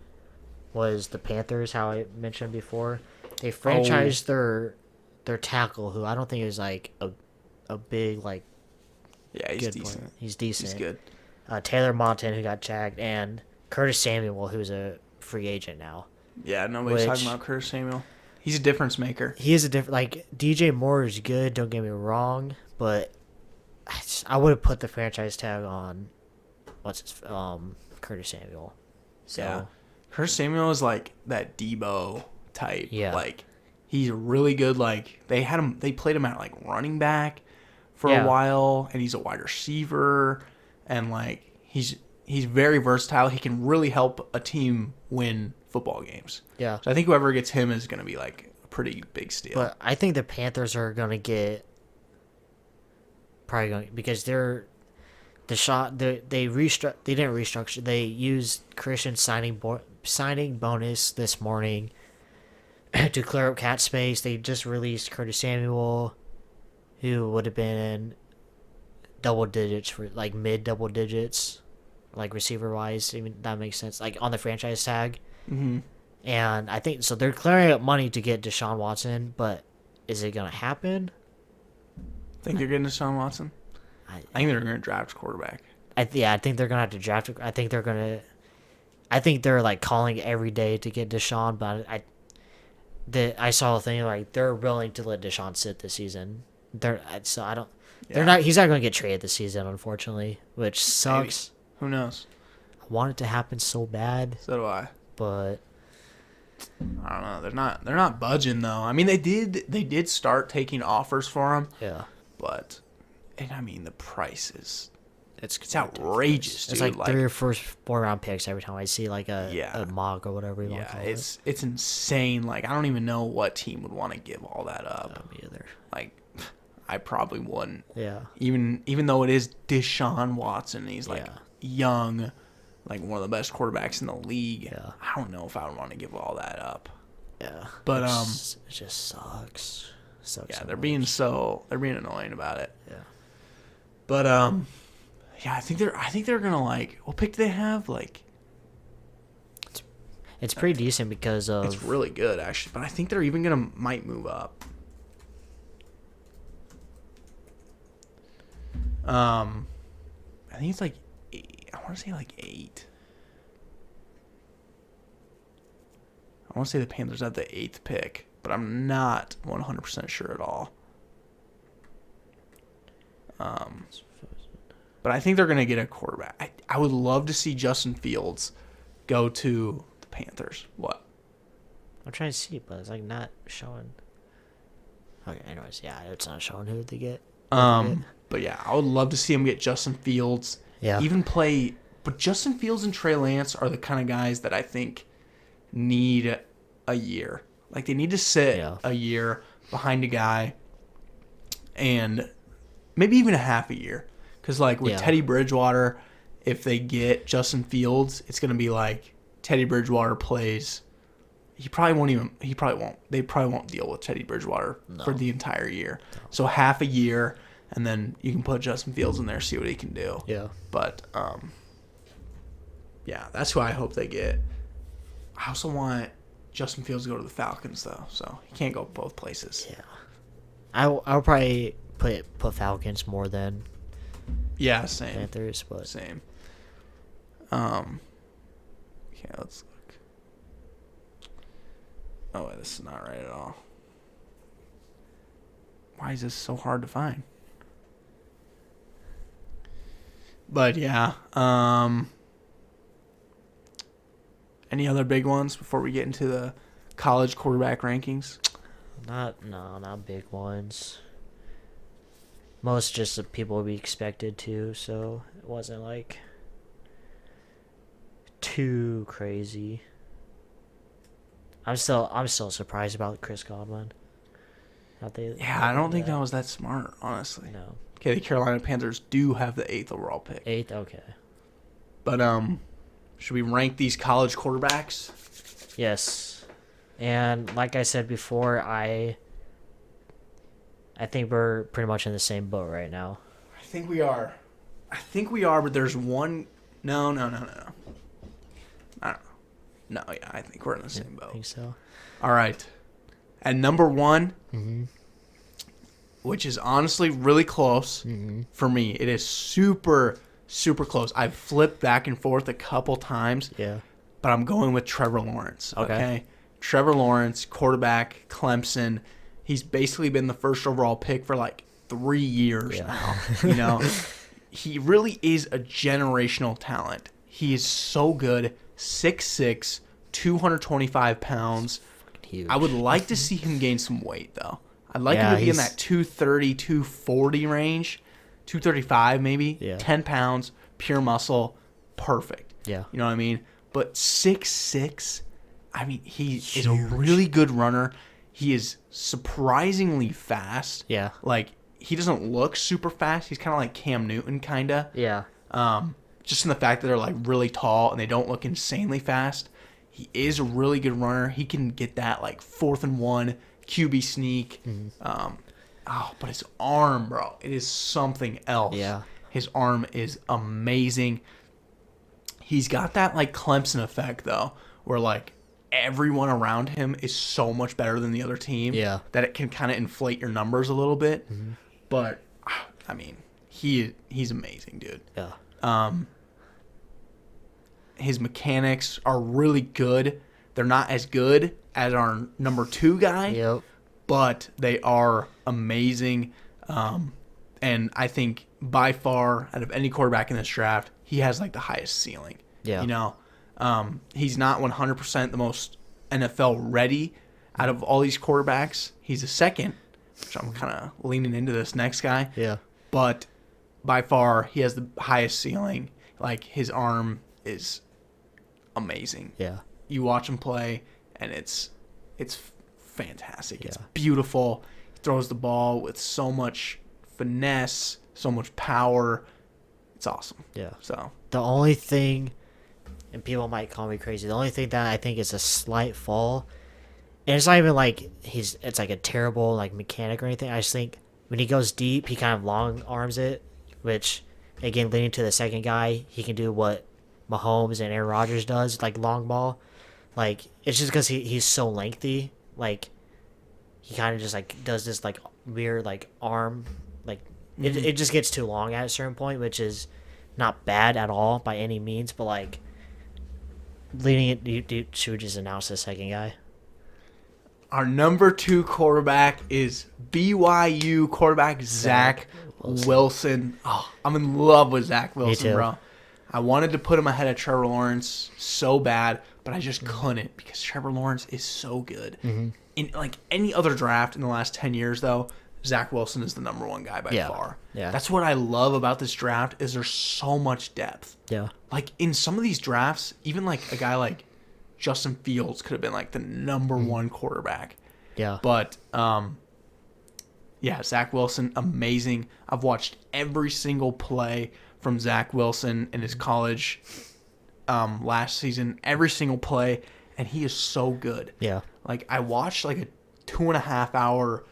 was the Panthers. How I mentioned before, they franchised their tackle, who I don't think is a big Yeah, he's decent. Player. He's decent. He's good. Taylor Monton, who got tagged, and Curtis Samuel, who's a free agent now. Yeah, nobody's talking about Curtis Samuel. He's a difference maker. He is a different. DJ Moore is good. Don't get me wrong, but I would have put the franchise tag on. Curtis Samuel. So, yeah, Curtis Samuel is that Debo type. Yeah, he's really good. They played him at running back for a while, and he's a wide receiver, and he's very versatile. He can really help a team win football games. Yeah. So I think whoever gets him is going to be a pretty big steal. But I think the Panthers are going to get because they're the shot they didn't restructure. They used Christian signing bonus this morning to clear up cap space. They just released Curtis Samuel, who would have been double digits for mid double digits, receiver wise. Even that makes sense. On the franchise tag. Mm-hmm. And I think so. They're clearing up money to get Deshaun Watson, but is it gonna happen? Think they're getting Deshaun Watson? I think they're going to draft quarterback. I think they're gonna have to draft. I think they're calling every day to get Deshaun, but I saw a thing they're willing to let Deshaun sit this season. They're not. He's not going to get traded this season, unfortunately, which sucks. Maybe. Who knows? I want it to happen so bad. So do I. But I don't know. They're not budging though. I mean, they did start taking offers for him. Yeah. But the price is It's outrageous, dude. It's like 3 or 4 round picks every time I see like a mock or whatever you want to call it. It's insane. Like, I don't even know what team would want to give all that up. Me either. Like, I probably wouldn't. Yeah. Even though it is Deshaun Watson, he's like young, like one of the best quarterbacks in the league. Yeah. I don't know if I would want to give all that up. Yeah. But it just sucks. Yeah, they're being annoying about it. Yeah. But yeah, I think they're gonna like. What pick do they have? Like, it's pretty decent because of. It's really good actually, but I think they're even might move up. I think it's like 8. I want to say like 8. I want to say the Panthers have the 8th pick, but I'm not 100% sure at all. But I think they're going to get a quarterback. I would love to see Justin Fields go to the Panthers. What? I'm trying to see, but it's like not showing. Okay, anyways, yeah, it's not showing who they get. But yeah, I would love to see him get Justin Fields. Yeah. Even play. But Justin Fields and Trey Lance are the kind of guys that I think need a year. Like, they need to sit a year behind a guy and maybe even a half a year. Because, like, with Teddy Bridgewater, if they get Justin Fields, it's going to be like Teddy Bridgewater plays. They probably won't deal with Teddy Bridgewater for the entire year. No. So half a year, and then you can put Justin Fields in there, see what he can do. Yeah. But, yeah, that's who I hope they get. I also want Justin Fields to go to the Falcons, though, so he can't go both places. Yeah. I'll probably put Falcons more than same. Panthers, but same. Okay, let's look. Oh, wait, this is not right at all. Why is this so hard to find? But yeah, any other big ones before we get into the college quarterback rankings? Not big ones. Most just the people we expected to, so it wasn't like too crazy. I'm still surprised about Chris Godwin. I don't think that was that smart, honestly. No. Okay, the Carolina Panthers do have the 8th overall pick. 8th, okay. But should we rank these college quarterbacks? Yes. And like I said before, I think we're pretty much in the same boat right now. I think we are, but there's one. No. I don't know. No, yeah, I think we're in the same boat. I think so. All right. At number 1, which is honestly really close for me. It is super, super close. I've flipped back and forth a couple times. Yeah. But I'm going with Trevor Lawrence. Okay. Trevor Lawrence, quarterback, Clemson. He's basically been the first overall pick for like 3 years now. You know, he really is a generational talent. He is so good. 6'6", 225 pounds. Huge. I would like to see him gain some weight, though. I'd like him to be in that 230, 240 range. 235 maybe. Yeah. 10 pounds, pure muscle. Perfect. Yeah. You know what I mean? But 6'6", I mean, he is a really good runner. He is surprisingly fast. Yeah. Like, he doesn't look super fast. He's kind of like Cam Newton, kind of. Yeah. Just in the fact that they're, like, really tall and they don't look insanely fast. He is a really good runner. He can get that, like, 4th and 1, QB sneak. But his arm, bro, it is something else. Yeah. His arm is amazing. He's got that, like, Clemson effect, though, where, like, everyone around him is so much better than the other team that it can kind of inflate your numbers a little bit. But, I mean, he's amazing, dude. Yeah. His mechanics are really good. They're not as good as our number 2 guy, but they are amazing. And I think by far, out of any quarterback in this draft, he has like the highest ceiling. Yeah. You know, he's not 100% the most NFL ready out of all these quarterbacks. He's a second, which I'm kind of leaning into this next guy. Yeah. But by far, he has the highest ceiling. Like, his arm is amazing. Yeah. You watch him play, and it's fantastic. Yeah. It's beautiful. He throws the ball with so much finesse, so much power. It's awesome. Yeah. So The only thing, and people might call me crazy, the only thing that I think is a slight fall, and it's not even like it's like a terrible like mechanic or anything. I just think when he goes deep, he kind of long arms it, which again leading to the second guy, he can do what Mahomes and Aaron Rodgers does, like long ball. Like it's just because he's so lengthy, like he kind of just like does this like weird like arm, like it just gets too long at a certain point, which is not bad at all by any means, but like leading it, should we just announce the second guy? our number 2 quarterback is BYU quarterback Zach Wilson. Oh, I'm in love with Zach Wilson, bro. I wanted to put him ahead of Trevor Lawrence so bad, but I just couldn't because Trevor Lawrence is so good. In like any other draft in the last 10 years, though, Zach Wilson is the number 1 guy by far. Yeah. That's what I love about this draft is there's so much depth. Yeah. Like in some of these drafts, even like a guy like Justin Fields could have been like the number 1 quarterback. Yeah. But yeah, Zach Wilson, amazing. I've watched every single play from Zach Wilson in his college last season, every single play, and he is so good. Yeah. Like I watched like a 2.5 hour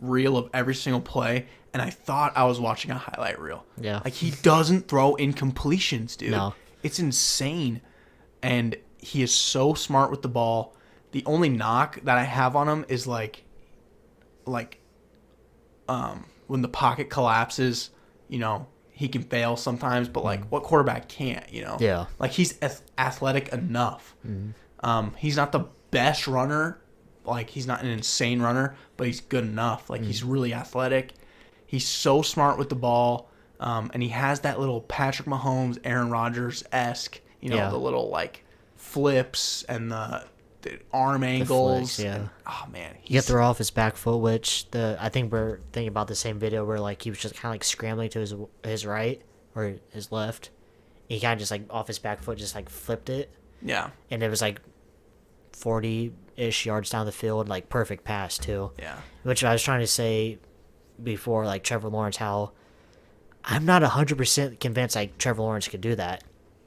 reel of every single play, and I thought I was watching a highlight reel. Yeah. Like he doesn't throw incompletions, dude. No. It's insane. And he is so smart with the ball. The only knock that I have on him is like when the pocket collapses, you know, he can fail sometimes, but like what quarterback can't, you know? Yeah. Like he's athletic enough. He's not the best runner. Like he's not an insane runner, but he's good enough. Like he's really athletic. He's so smart with the ball. And he has that little Patrick Mahomes, Aaron Rodgers-esque, you know, the little like flips and the arm angles. Flicks, yeah. And, oh man, He could throw off his back foot, which I think we're thinking about the same video where like he was just kind of like scrambling to his right or his left. He kind of just like off his back foot just like flipped it. Yeah. And it was like 40-ish yards down the field, like perfect pass too. Yeah. Which I was trying to say before, like Trevor Lawrence, how I'm not 100% convinced like Trevor Lawrence could do that.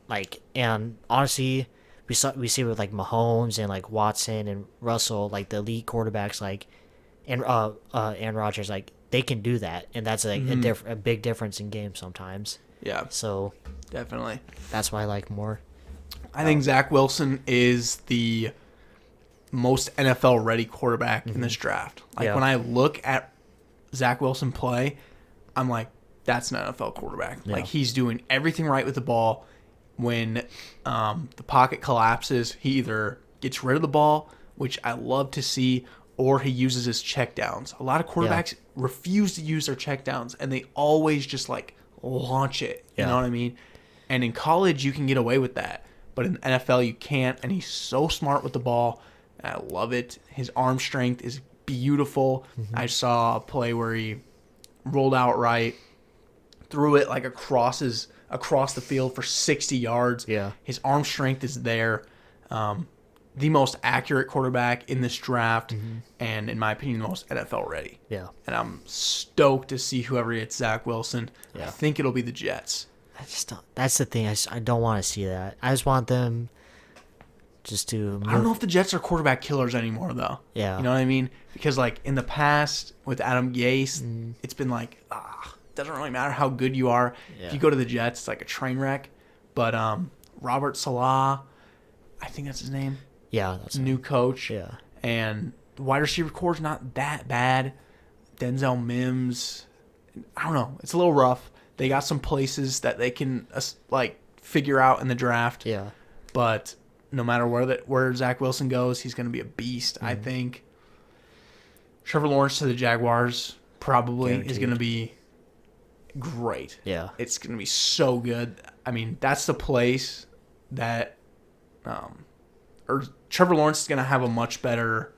Like, and honestly, we see with like Mahomes and like Watson and Russell, like the elite quarterbacks, like and Aaron Rodgers, like they can do that, and that's like a big difference in games sometimes. Yeah. So Definitely. that's why I like more. I think Zach Wilson is the most NFL ready quarterback in this draft. Like when I look at Zach Wilson play, I'm like, that's an NFL quarterback. Yeah. Like he's doing everything right with the ball. When the pocket collapses, he either gets rid of the ball, which I love to see, or he uses his checkdowns. A lot of quarterbacks refuse to use their checkdowns, and they always just like launch it. You know what I mean? And in college, you can get away with that, but in the NFL, you can't. And he's so smart with the ball. And I love it. His arm strength is beautiful. I saw a play where he rolled out right, threw it like across the field for 60 yards. Yeah. His arm strength is there. The most accurate quarterback in this draft, and in my opinion, the most NFL ready. Yeah. And I'm stoked to see whoever gets Zach Wilson. I Yeah. think it'll be the Jets. I just don't, that's the thing. I don't want to see that. I just want them just to. I don't know if the Jets are quarterback killers anymore, though. Yeah. You know what I mean? Because, like, in the past with Adam Gase, it's been like, doesn't really matter how good you are. Yeah. If you go to the Jets, it's like a train wreck. But Robert Salah, I think that's his name. Yeah, that's New coach. Yeah. And the wide receiver core's not that bad. Denzel Mims, I don't know. It's a little rough. They got some places that they can like figure out in the draft. Yeah. But no matter where Zach Wilson goes, he's going to be a beast. I think Trevor Lawrence to the Jaguars probably is Guaranteed. going to be great. Yeah. It's going to be so good. I mean, that's the place that or Trevor Lawrence is going to have a much better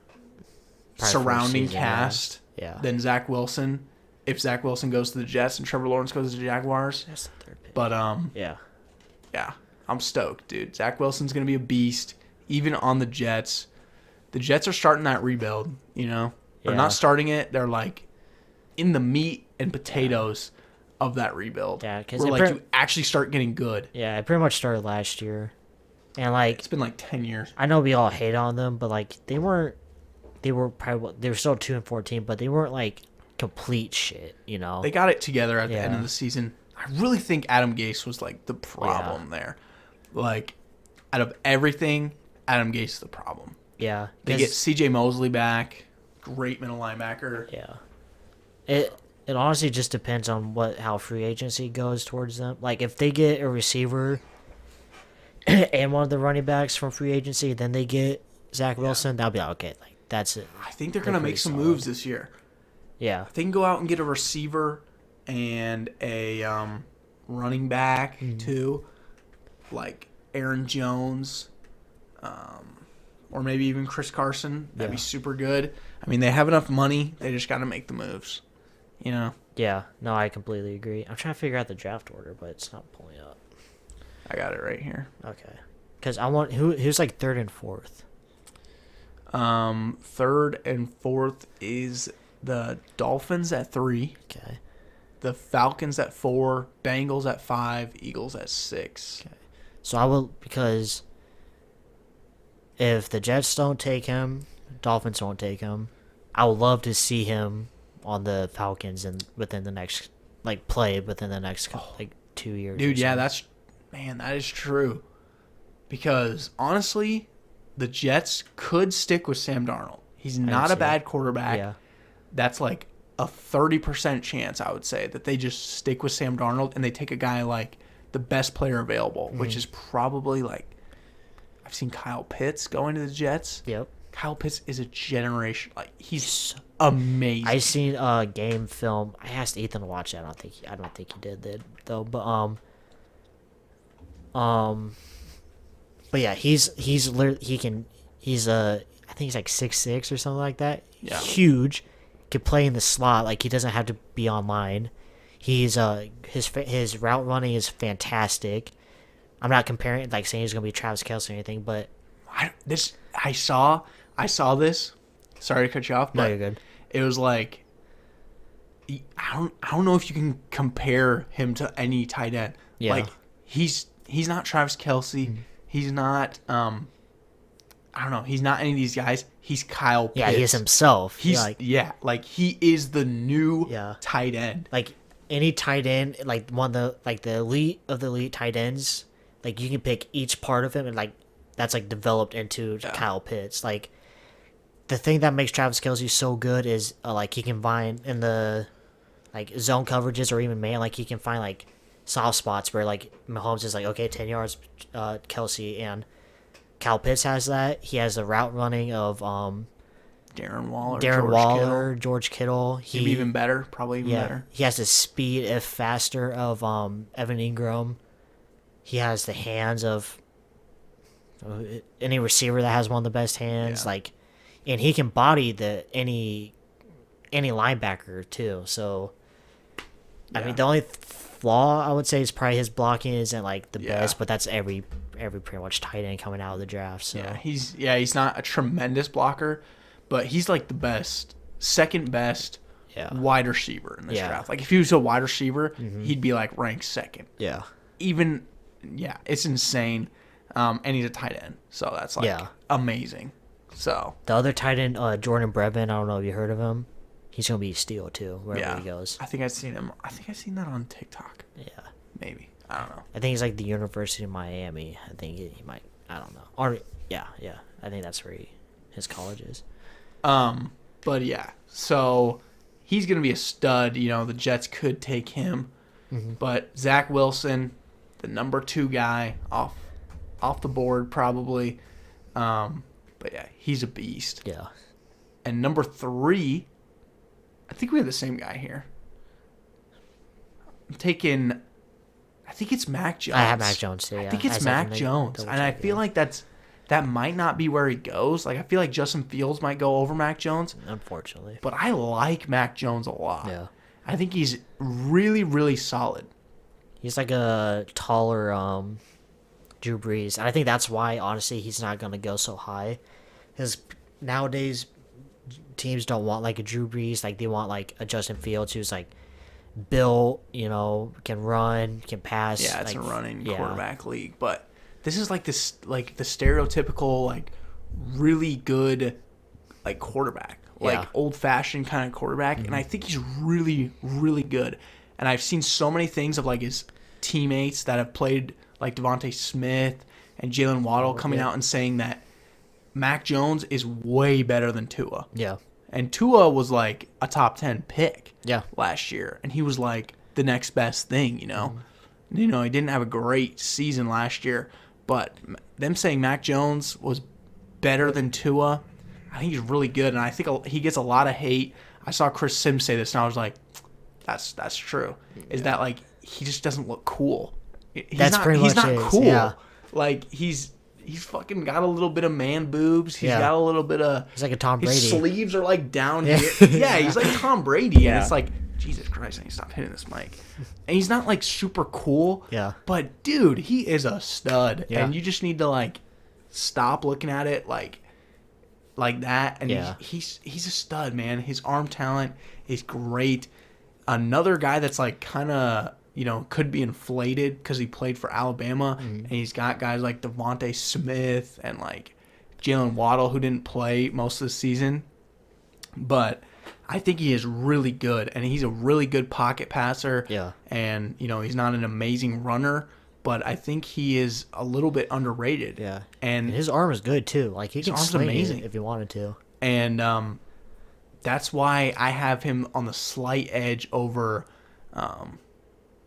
Probably surrounding first season, cast yeah. than Zach Wilson if Zach Wilson goes to the Jets and Trevor Lawrence goes to the Jaguars. That's the third pick. But yeah, I'm stoked, dude. Zach Wilson's gonna be a beast, even on the Jets. The Jets are starting that rebuild. They're not starting it. They're like in the meat and potatoes of that rebuild. Yeah, because you actually start getting good. Yeah, it pretty much started last year, and It's been like 10 years. I know we all hate on them, but they were still 2-14, but they weren't like complete shit. They got it together at the end of the season. I really think Adam Gase was like the problem there. Like, out of everything, Adam Gase is the problem. Yeah, they get C.J. Mosley back, great middle linebacker. Yeah, it honestly just depends on how free agency goes towards them. Like, if they get a receiver and one of the running backs from free agency, then they get Zach Wilson. That'll be like, okay. Like, that's it. I think they're gonna make some moves this year. Yeah, if they can go out and get a receiver and a running back too, like Aaron Jones, or maybe even Chris Carson. That'd be super good. I mean, they have enough money. They just got to make the moves. Yeah. No, I completely agree. I'm trying to figure out the draft order, but it's not pulling up. I got it right here. Okay. Because I want who's like third and fourth. Third and fourth is the Dolphins at 3. Okay. The Falcons at 4. Bengals at 5. Eagles at 6. Okay. So I will, because if the Jets don't take him, Dolphins don't take him, I would love to see him on the Falcons and within the next, play within the next, 2 years. Dude, yeah, that is true. Because, honestly, the Jets could stick with Sam Darnold. He's not a bad quarterback. Yeah. That's like a 30% chance, I would say, that they just stick with Sam Darnold and they take a guy like the best player available, which is probably I've seen Kyle Pitts going to the Jets. Yep. Kyle Pitts is a generation. He's amazing. I seen game film. I asked Ethan to watch it. I don't think he did though. But yeah, I think he's like 6'6" or something like that. Yeah. Huge. Could play in the slot. He doesn't have to be online. He's his route running is fantastic. I'm not comparing saying he's gonna be Travis Kelce or anything, but I saw this. Sorry to cut you off, but no, you're good. It was I don't know if you can compare him to any tight end. Yeah. He's not Travis Kelce. Mm-hmm. He's not I don't know. He's not any of these guys. He's Kyle Pitts. Yeah, he is himself. He is the new tight end. Any tight end, one of the elite of the elite tight ends, you can pick each part of him and that's developed into Kyle Pitts. The thing that makes Travis Kelce so good is he can find in the zone coverages or even man, he can find soft spots where Mahomes is okay, 10 yards, Kelce, and Kyle Pitts has that. He has the route running of Darren Waller, George Kittle. Maybe even better, probably even better. He has the speed, if faster, of Evan Ingram. He has the hands of any receiver that has one of the best hands. Yeah. And he can body any linebacker too. So, I mean, the only flaw I would say is probably his blocking isn't the best, but that's every pretty much tight end coming out of the draft. So he's not a tremendous blocker, but he's the second best wide receiver in this draft. If he was a wide receiver, he'd be ranked second. Yeah. It's insane. And he's a tight end, so that's amazing. So the other tight end, Jordan Brevin, I don't know if you heard of him. He's gonna be a steal too, wherever he goes. I think I've seen him. I think I've seen that on TikTok. Yeah. Maybe. I don't know. I think he's the University of Miami. I think he might. I don't know. Or yeah. I think that's where his college is. But yeah, so he's gonna be a stud. The Jets could take him, but Zach Wilson, the number 2 guy off the board probably. But yeah, he's a beast. Yeah. And number 3, I think we have the same guy here. I think it's Mac Jones. I have Mac Jones too. Yeah. I think it's Mac Jones, and I feel that might not be where he goes. I feel Justin Fields might go over Mac Jones. Unfortunately. But I like Mac Jones a lot. Yeah. I think he's really, really solid. He's like a taller Drew Brees. And I think that's why, honestly, he's not going to go so high. Because nowadays, teams don't want like a Drew Brees. Like, they want like a Justin Fields who's like built, can run, can pass. Yeah, it's like, a running quarterback league. But this is like this, like the stereotypical, like really good, like quarterback. Like old-fashioned kind of quarterback. And I think he's really, really good. And I've seen so many things of like his teammates that have played like Devontae Smith and Jalen Waddle coming out and saying that Mac Jones is way better than Tua. Yeah. And Tua was like a top 10 pick last year. And he was like the next best thing, He didn't have a great season last year. But them saying Mac Jones was better than Tua, I think he's really good. And I think he gets a lot of hate. I saw Chris Sims say this, and I was like, that's true. Is that like he just doesn't look cool? He's not cool. Yeah. Like he's fucking got a little bit of man boobs. He's got a little bit of. He's like a Tom Brady. His sleeves are like down here. Yeah, he's like Tom Brady, and it's like Jesus Christ! I need to stop hitting this mic. And he's not like super cool. Yeah. But dude, he is a stud, Yeah. and you just need to like stop looking at it like that. And he's a stud, man. His arm talent is great. Another guy that's like kind of, could be inflated because he played for Alabama, and he's got guys like Devontae Smith and like Jalen Waddle who didn't play most of the season. But I think he is really good, and he's a really good pocket passer. Yeah. And, he's not an amazing runner, but I think he is a little bit underrated. Yeah. And his arm is good too. Like he can swing amazing it if he wanted to. And that's why I have him on the slight edge over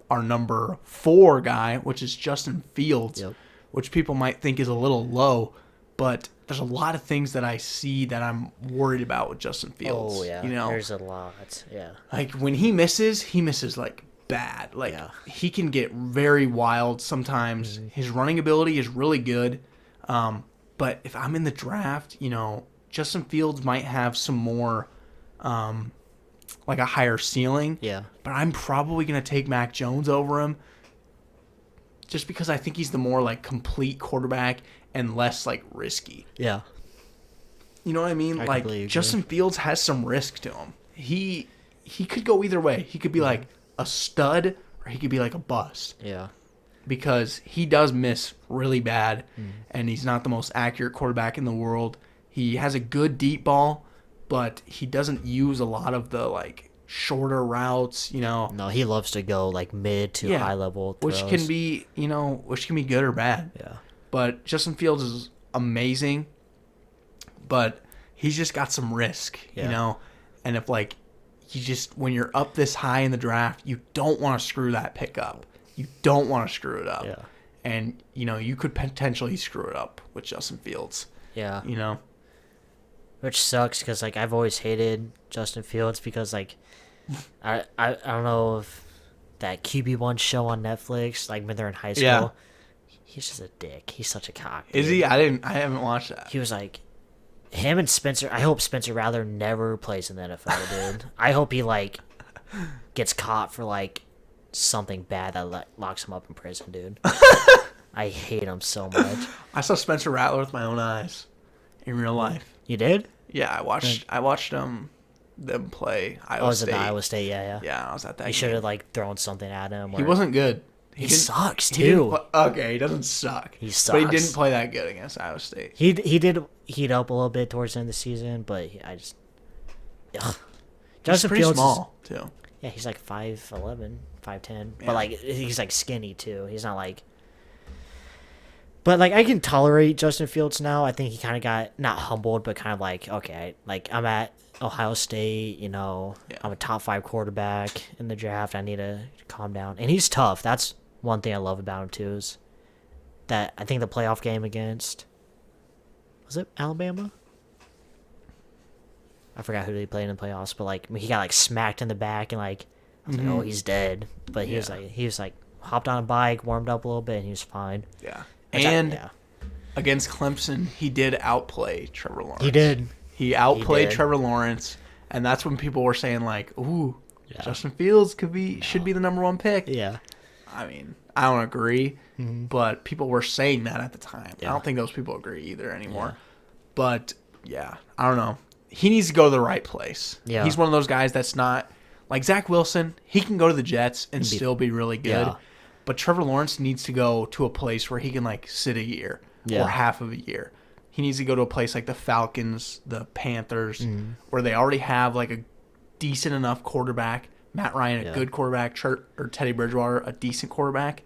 our number 4 guy, which is Justin Fields, which people might think is a little low, but there's a lot of things that I see that I'm worried about with Justin Fields. Oh, yeah. There's a lot. Yeah. Like when he misses like bad. Like he can get very wild sometimes. His running ability is really good. But if I'm in the draft, Justin Fields might have some more like a higher ceiling. Yeah. But I'm probably going to take Mac Jones over him just because I think he's the more like complete quarterback and less like risky. Yeah. You know what I mean? Like Justin Fields has some risk to him. He could go either way. He could be like a stud or he could be like a bust. Yeah. Because he does miss really bad and he's not the most accurate quarterback in the world. He has a good deep ball, but he doesn't use a lot of the like shorter routes, No, he loves to go like mid to high level throws. Which can be, good or bad. Yeah. But Justin Fields is amazing, but he's just got some risk, And if like when you're up this high in the draft, you don't want to screw that pick up. You don't want to screw it up. Yeah. And you could potentially screw it up with Justin Fields. Yeah. Which sucks because like I've always hated Justin Fields because like I don't know if that QB1 show on Netflix, like when they're in high school. Yeah. He's just a dick. He's such a cock. Dude. Is he? I haven't watched that. He was like him and Spencer. I hope Spencer Rattler never plays in the NFL, dude. I hope he like gets caught for like something bad that locks him up in prison, dude. I hate him so much. I saw Spencer Rattler with my own eyes in real life. You did? Yeah, I watched them play Iowa State. Oh, was it the Iowa State? Yeah. Yeah, I was at that. He should have like thrown something at him. He wasn't good. He sucks too. Okay, he doesn't suck. He sucks. But he didn't play that good against Iowa State. He did heat up a little bit towards the end of the season, but Justin pretty Fields small too. Yeah, he's like 5'11", 5'10", but like he's like skinny too. He's not like. But like I can tolerate Justin Fields now. I think he kind of got not humbled, but kind of like okay, like I'm at Ohio State. I'm a top 5 quarterback in the draft. I need to calm down, and he's tough. That's one thing I love about him too is that I think the playoff game against was it Alabama? I forgot who they played in the playoffs, but like he got like smacked in the back and like I was like, oh, he's dead. But he was like hopped on a bike, warmed up a little bit, and he was fine. Yeah. And against Clemson, he did outplay Trevor Lawrence. He did. He outplayed Trevor Lawrence, and that's when people were saying like, "Ooh, Justin Fields should be the number 1 pick. Yeah. I mean, I don't agree, but people were saying that at the time. Yeah. I don't think those people agree either anymore. Yeah. But, yeah, I don't know. He needs to go to the right place. Yeah. He's one of those guys that's not like Zach Wilson. He can go to the Jets and still be really good. Yeah. But Trevor Lawrence needs to go to a place where he can like sit a year or half of a year. He needs to go to a place like the Falcons, the Panthers, where they already have like a decent enough quarterback. Matt Ryan, a good quarterback, or Teddy Bridgewater, a decent quarterback,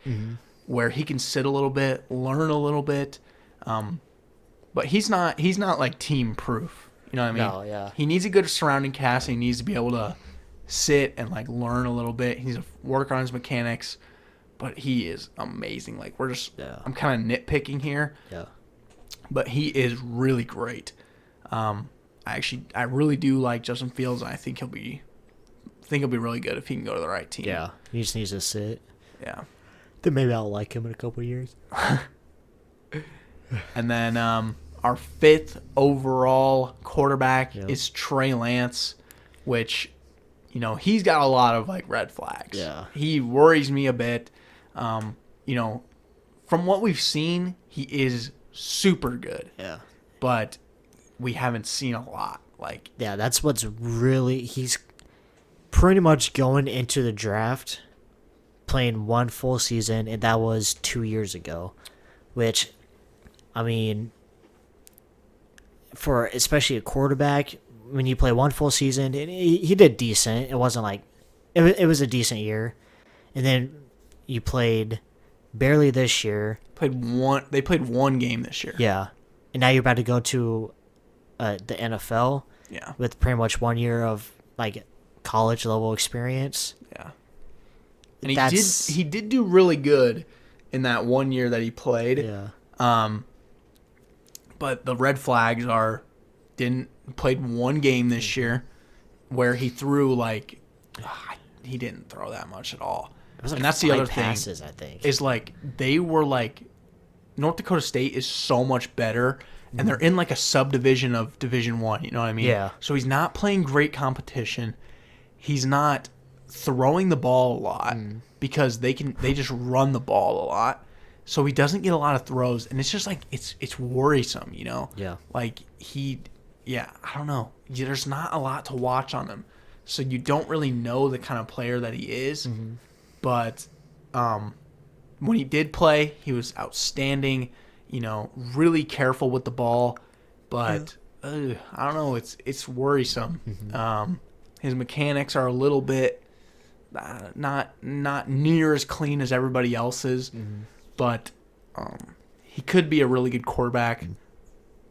where he can sit a little bit, learn a little bit. But he's not like team proof. You know what I mean? No, yeah. He needs a good surrounding cast. And he needs to be able to sit and like learn a little bit. He needs to work on his mechanics. But he is amazing. Like I'm kind of nitpicking here. Yeah. But he is really great. I really do like Justin Fields. And I think he'll be really good if he can go to the right team. Yeah. He just needs to sit. Yeah. Then maybe I'll like him in a couple of years. And then our 5th overall quarterback is Trey Lance, which, he's got a lot of like red flags. Yeah. He worries me a bit. From what we've seen, he is super good. Yeah. But we haven't seen a lot. Like, yeah, that's what's really, he's pretty much going into the draft playing 1 full season, and that was 2 years ago, which, I mean, for especially a quarterback, when you play 1 full season, and he did decent. It wasn't like, it was a decent year. And then you played barely this year. They played 1 game this year. Yeah. And now you're about to go to the NFL. Yeah. With pretty much 1 year of like college level experience. Yeah. And he did do really good in that 1 year that he played. Yeah. But the red flags played 1 game this year where he threw he didn't throw that much at all. It was like and that's 5 the other passes, thing. I think. Is like they were like North Dakota State is so much better, and they're in like a subdivision of Division I. You know what I mean? Yeah. So he's not playing great competition. He's not throwing the ball a lot because they just run the ball a lot. So he doesn't get a lot of throws, and it's just like it's worrisome, Yeah. Like I don't know. There's not a lot to watch on him, so you don't really know the kind of player that he is. But when he did play, he was outstanding. Really careful with the ball, but I don't know. It's worrisome. His mechanics are a little bit not near as clean as everybody else's, but he could be a really good quarterback.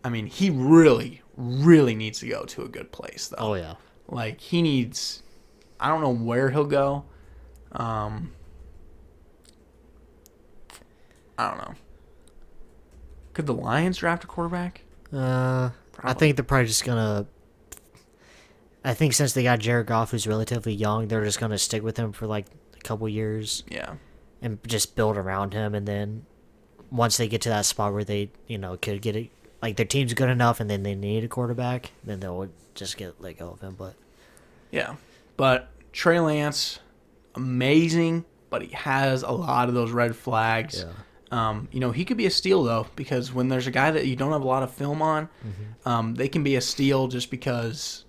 I mean, he really, really needs to go to a good place, though. Oh, yeah. Like, he needs... I don't know where he'll go. I don't know. Could the Lions draft a quarterback? I think they're probably just going to... I think since they got Jared Goff, who's relatively young, they're just going to stick with him for, like, a couple years. Yeah. And just build around him, and then once they get to that spot where they, could get it... Like, their team's good enough, and then they need a quarterback, then they'll just let go of him, but... Yeah. But Trey Lance, amazing, but he has a lot of those red flags. Yeah. He could be a steal, though, because when there's a guy that you don't have a lot of film on, they can be a steal just because,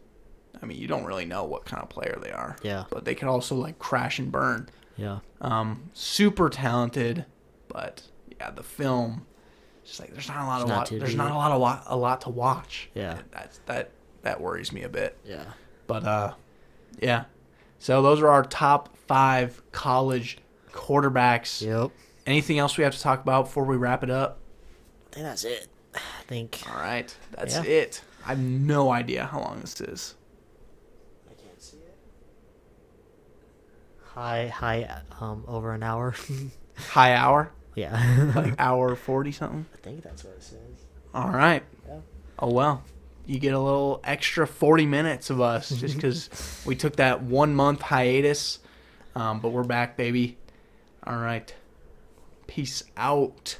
you don't really know what kind of player they are. Yeah. But they can also, crash and burn. Yeah. Super talented, but, yeah, the film, just there's not a lot a lot to watch. Yeah. That worries me a bit. Yeah. But, yeah. So those are our top 5 college quarterbacks. Yep. Anything else we have to talk about before we wrap it up? I think that's it. All right. That's it. I have no idea how long this is. I can't see it. High, over an hour. High hour? Yeah. Like hour 40 something? I think that's what it says. All right. Yeah. Oh, well. You get a little extra 40 minutes of us just because we took that 1 month hiatus. But we're back, baby. All right. Peace out.